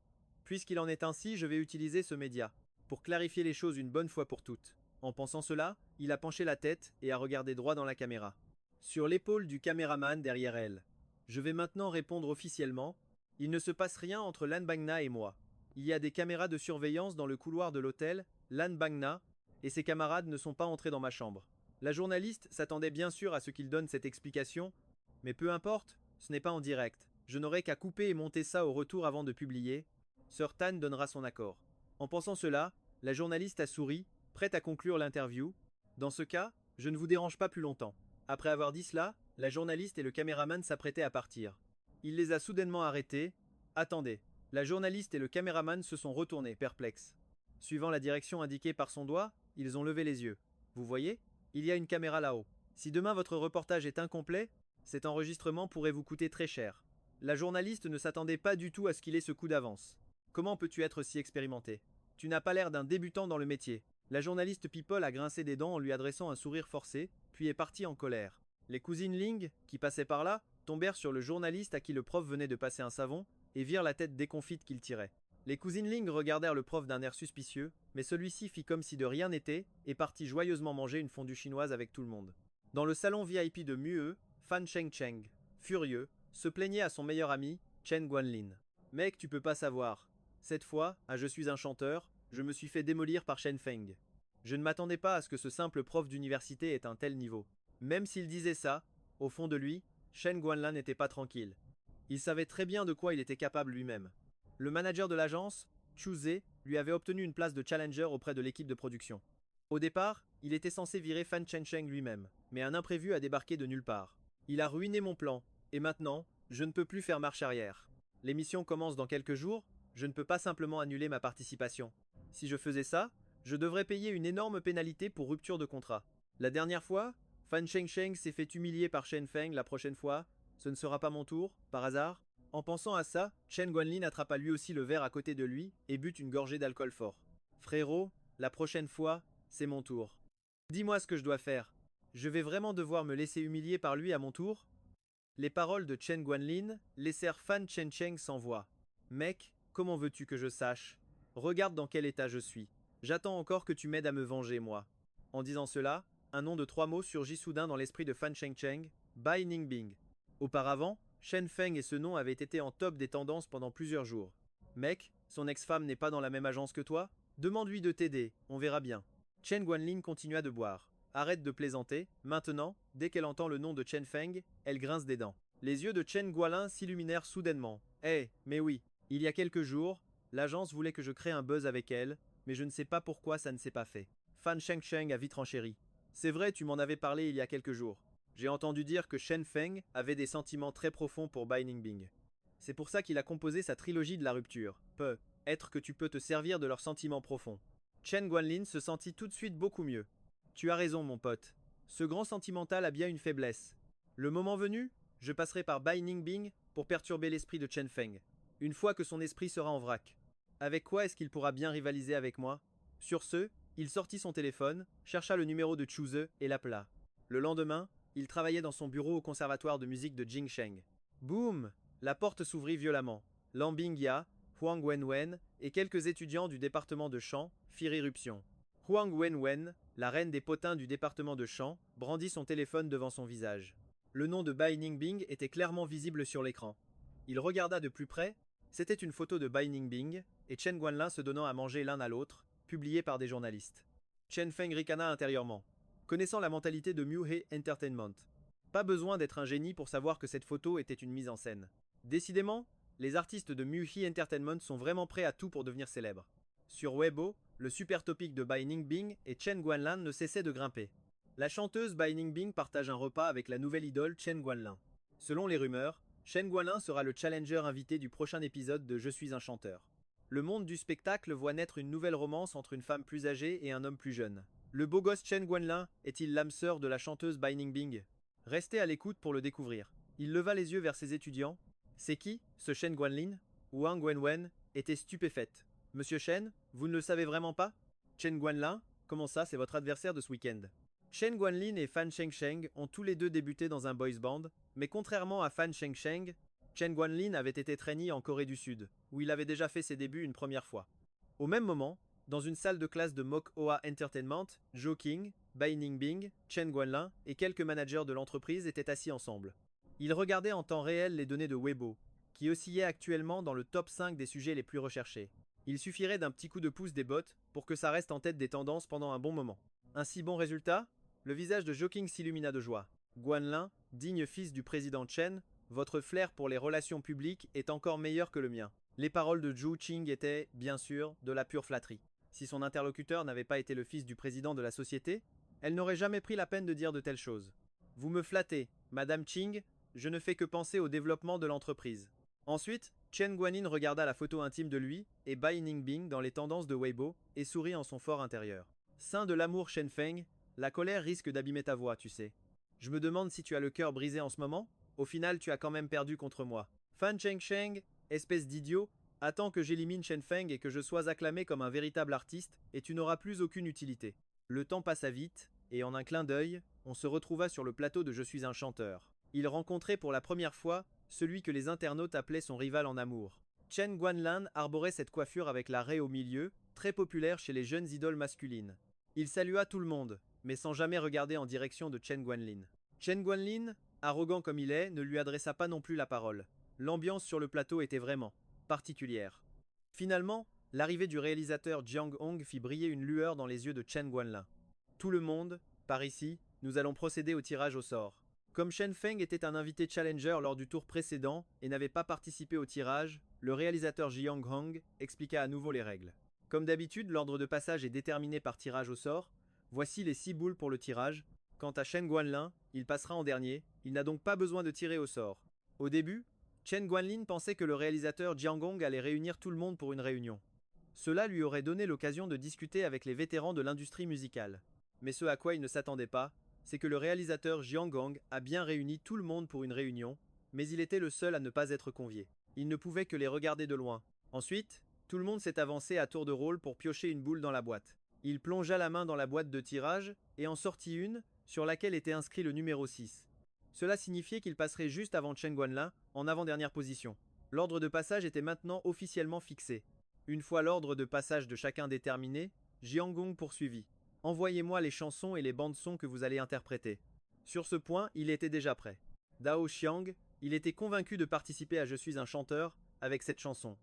A: Puisqu'il en est ainsi, je vais utiliser ce média, pour clarifier les choses une bonne fois pour toutes. En pensant cela, il a penché la tête et a regardé droit dans la caméra. Sur l'épaule du caméraman derrière elle. Je vais maintenant répondre officiellement. Il ne se passe rien entre Lan Bangna et moi. Il y a des caméras de surveillance dans le couloir de l'hôtel Lan Bangna, et ses camarades ne sont pas entrés dans ma chambre. La journaliste s'attendait bien sûr à ce qu'il donne cette explication, mais peu importe, ce n'est pas en direct. Je n'aurai qu'à couper et monter ça au retour avant de publier. Sir Tan donnera son accord. En pensant cela, la journaliste a souri, prête à conclure l'interview. Dans ce cas, je ne vous dérange pas plus longtemps. Après avoir dit cela, la journaliste et le caméraman s'apprêtaient à partir. Il les a soudainement arrêtés. Attendez. La journaliste et le caméraman se sont retournés, perplexes. Suivant la direction indiquée par son doigt, ils ont levé les yeux. Vous voyez? Il y a une caméra là-haut. Si demain votre reportage est incomplet, cet enregistrement pourrait vous coûter très cher. La journaliste ne s'attendait pas du tout à ce qu'il ait ce coup d'avance. Comment peux-tu être si expérimenté? Tu n'as pas l'air d'un débutant dans le métier. La journaliste People a grincé des dents en lui adressant un sourire forcé, puis est partie en colère. Les cousines Ling, qui passaient par là, tombèrent sur le journaliste à qui le prof venait de passer un savon, et virent la tête déconfite qu'il tirait. Les cousines Ling regardèrent le prof d'un air suspicieux, mais celui-ci fit comme si de rien n'était et partit joyeusement manger une fondue chinoise avec tout le monde. Dans le salon VIP de Mue, Fan Cheng Cheng, furieux, se plaignait à son meilleur ami, Chen Guanlin. Mec, tu peux pas savoir. Cette fois, à Je suis un chanteur, je me suis fait démolir par Shen Feng. Je ne m'attendais pas à ce que ce simple prof d'université ait un tel niveau. Même s'il disait ça, au fond de lui, Shen Guanlin n'était pas tranquille. Il savait très bien de quoi il était capable lui-même. Le manager de l'agence, Chu Ze, lui avait obtenu une place de challenger auprès de l'équipe de production. Au départ, il était censé virer Fan Chen Cheng lui-même, mais un imprévu a débarqué de nulle part. Il a ruiné mon plan, et maintenant, je ne peux plus faire marche arrière. L'émission commence dans quelques jours, je ne peux pas simplement annuler ma participation. Si je faisais ça, je devrais payer une énorme pénalité pour rupture de contrat. La dernière fois, Fan Cheng Cheng s'est fait humilier par Shen Feng. La prochaine fois, ce ne sera pas mon tour, par hasard? En pensant à ça, Chen Guanlin attrapa lui aussi le verre à côté de lui et but une gorgée d'alcool fort. Frérot, la prochaine fois, c'est mon tour. Dis-moi ce que je dois faire. Je vais vraiment devoir me laisser humilier par lui à mon tour? Les paroles de Chen Guanlin laissèrent Fan Chen Cheng sans voix. Mec, comment veux-tu que je sache? Regarde dans quel état je suis. J'attends encore que tu m'aides à me venger, moi. En disant cela, un nom de 3 mots surgit soudain dans l'esprit de Fan Shengsheng, Bai Ningbing. Auparavant, Shen Feng et ce nom avaient été en top des tendances pendant plusieurs jours. Mec, son ex-femme n'est pas dans la même agence que toi? Demande-lui de t'aider, on verra bien. Chen Guanlin continua de boire. Arrête de plaisanter, maintenant, dès qu'elle entend le nom de Chen Feng, elle grince des dents. Les yeux de Chen Guanlin s'illuminèrent soudainement. Mais oui, il y a quelques jours, l'agence voulait que je crée un buzz avec elle, mais je ne sais pas pourquoi ça ne s'est pas fait. Fan Shengsheng a vite renchéri. C'est vrai, tu m'en avais parlé il y a quelques jours. J'ai entendu dire que Shen Feng avait des sentiments très profonds pour Bai Ningbing. C'est pour ça qu'il a composé sa trilogie de la rupture. Être que tu peux te servir de leurs sentiments profonds. Chen Guanlin se sentit tout de suite beaucoup mieux. Tu as raison, mon pote. Ce grand sentimental a bien une faiblesse. Le moment venu, je passerai par Bai Ningbing pour perturber l'esprit de Chen Feng. Une fois que son esprit sera en vrac. Avec quoi est-ce qu'il pourra bien rivaliser avec moi? Sur ce, il sortit son téléphone, chercha le numéro de Chuzhe et l'appela. Le lendemain, il travaillait dans son bureau au conservatoire de musique de Jingsheng. Boum! La porte s'ouvrit violemment. Lambing Ya, Huang Wenwen et quelques étudiants du département de chant firent irruption. Huang Wenwen, la reine des potins du département de chant, brandit son téléphone devant son visage. Le nom de Bai Ningbing était clairement visible sur l'écran. Il regarda de plus près. C'était une photo de Bai Ningbing et Chen Guanlin se donnant à manger l'un à l'autre, publiée par des journalistes. Chen Feng ricana intérieurement, connaissant la mentalité de Muhe Entertainment. Pas besoin d'être un génie pour savoir que cette photo était une mise en scène. Décidément, les artistes de Muhe Entertainment sont vraiment prêts à tout pour devenir célèbres. Sur Weibo, le super topic de Bai Ningbing et Chen Guanlin ne cessait de grimper. La chanteuse Bai Ningbing partage un repas avec la nouvelle idole Chen Guanlin. Selon les rumeurs, Chen Guanlin sera le challenger invité du prochain épisode de Je suis un chanteur. Le monde du spectacle voit naître une nouvelle romance entre une femme plus âgée et un homme plus jeune. Le beau gosse Chen Guanlin est-il l'âme sœur de la chanteuse Bai Ningbing? Restez à l'écoute pour le découvrir. Il leva les yeux vers ses étudiants. C'est qui, ce Chen Guanlin? Wang Wenwen était stupéfaite. Monsieur Chen, vous ne le savez vraiment pas? Chen Guanlin, comment ça, c'est votre adversaire de ce week-end? Chen Guanlin et Fan Shengsheng ont tous les deux débuté dans un boys band, mais contrairement à Fan Shengsheng, Chen Guanlin avait été trainee en Corée du Sud, où il avait déjà fait ses débuts une première fois. Au même moment, dans une salle de classe de Mok Hoa Entertainment, Joe King, Bai Ningbing, Chen Guanlin et quelques managers de l'entreprise étaient assis ensemble. Ils regardaient en temps réel les données de Weibo, qui oscillaient actuellement dans le top 5 des sujets les plus recherchés. Il suffirait d'un petit coup de pouce des bots pour que ça reste en tête des tendances pendant un bon moment. Un si bon résultat? Le visage de Joe King s'illumina de joie. Guanlin, digne fils du président Chen, votre flair pour les relations publiques est encore meilleur que le mien. Les paroles de Zhu Qing étaient, bien sûr, de la pure flatterie. Si son interlocuteur n'avait pas été le fils du président de la société, elle n'aurait jamais pris la peine de dire de telles choses. Vous me flattez, Madame Qing, je ne fais que penser au développement de l'entreprise. Ensuite, Chen Guanlin regarda la photo intime de lui et Bai Ningbing dans les tendances de Weibo et sourit en son fort intérieur. Saint de l'amour Shen Feng, la colère risque d'abîmer ta voix, tu sais. Je me demande si tu as le cœur brisé en ce moment. Au final, tu as quand même perdu contre moi. Fan Shengsheng, espèce d'idiot, attends que j'élimine Shen Feng et que je sois acclamé comme un véritable artiste, et tu n'auras plus aucune utilité. Le temps passa vite, et en un clin d'œil, on se retrouva sur le plateau de Je suis un chanteur. Il rencontrait pour la première fois celui que les internautes appelaient son rival en amour. Chen Guanlin arborait cette coiffure avec la raie au milieu, très populaire chez les jeunes idoles masculines. Il salua tout le monde, mais sans jamais regarder en direction de Chen Guanlin. Chen Guanlin, arrogant comme il est, ne lui adressa pas non plus la parole. L'ambiance sur le plateau était vraiment particulière. Finalement, l'arrivée du réalisateur Jiang Hong fit briller une lueur dans les yeux de Chen Guanlin. Tout le monde, par ici, nous allons procéder au tirage au sort. Comme Shen Feng était un invité challenger lors du tour précédent et n'avait pas participé au tirage, le réalisateur Jiang Hong expliqua à nouveau les règles. Comme d'habitude, l'ordre de passage est déterminé par tirage au sort. Voici les 6 boules pour le tirage. Quant à Chen Guanlin, il passera en dernier, il n'a donc pas besoin de tirer au sort. Au début, Chen Guanlin pensait que le réalisateur Jiang Hong allait réunir tout le monde pour une réunion. Cela lui aurait donné l'occasion de discuter avec les vétérans de l'industrie musicale. Mais ce à quoi il ne s'attendait pas, c'est que le réalisateur Jiang Hong a bien réuni tout le monde pour une réunion, mais il était le seul à ne pas être convié. Il ne pouvait que les regarder de loin. Ensuite, tout le monde s'est avancé à tour de rôle pour piocher une boule dans la boîte. Il plongea la main dans la boîte de tirage et en sortit une sur laquelle était inscrit le numéro 6. Cela signifiait qu'il passerait juste avant Chen Guanlin, en avant-dernière position. L'ordre de passage était maintenant officiellement fixé. Une fois l'ordre de passage de chacun déterminé, Jiang Hong poursuivit. Envoyez-moi les chansons et les bandes-sons que vous allez interpréter. Sur ce point, il était déjà prêt. Dao Xiang, il était convaincu de participer à Je suis un chanteur avec cette chanson.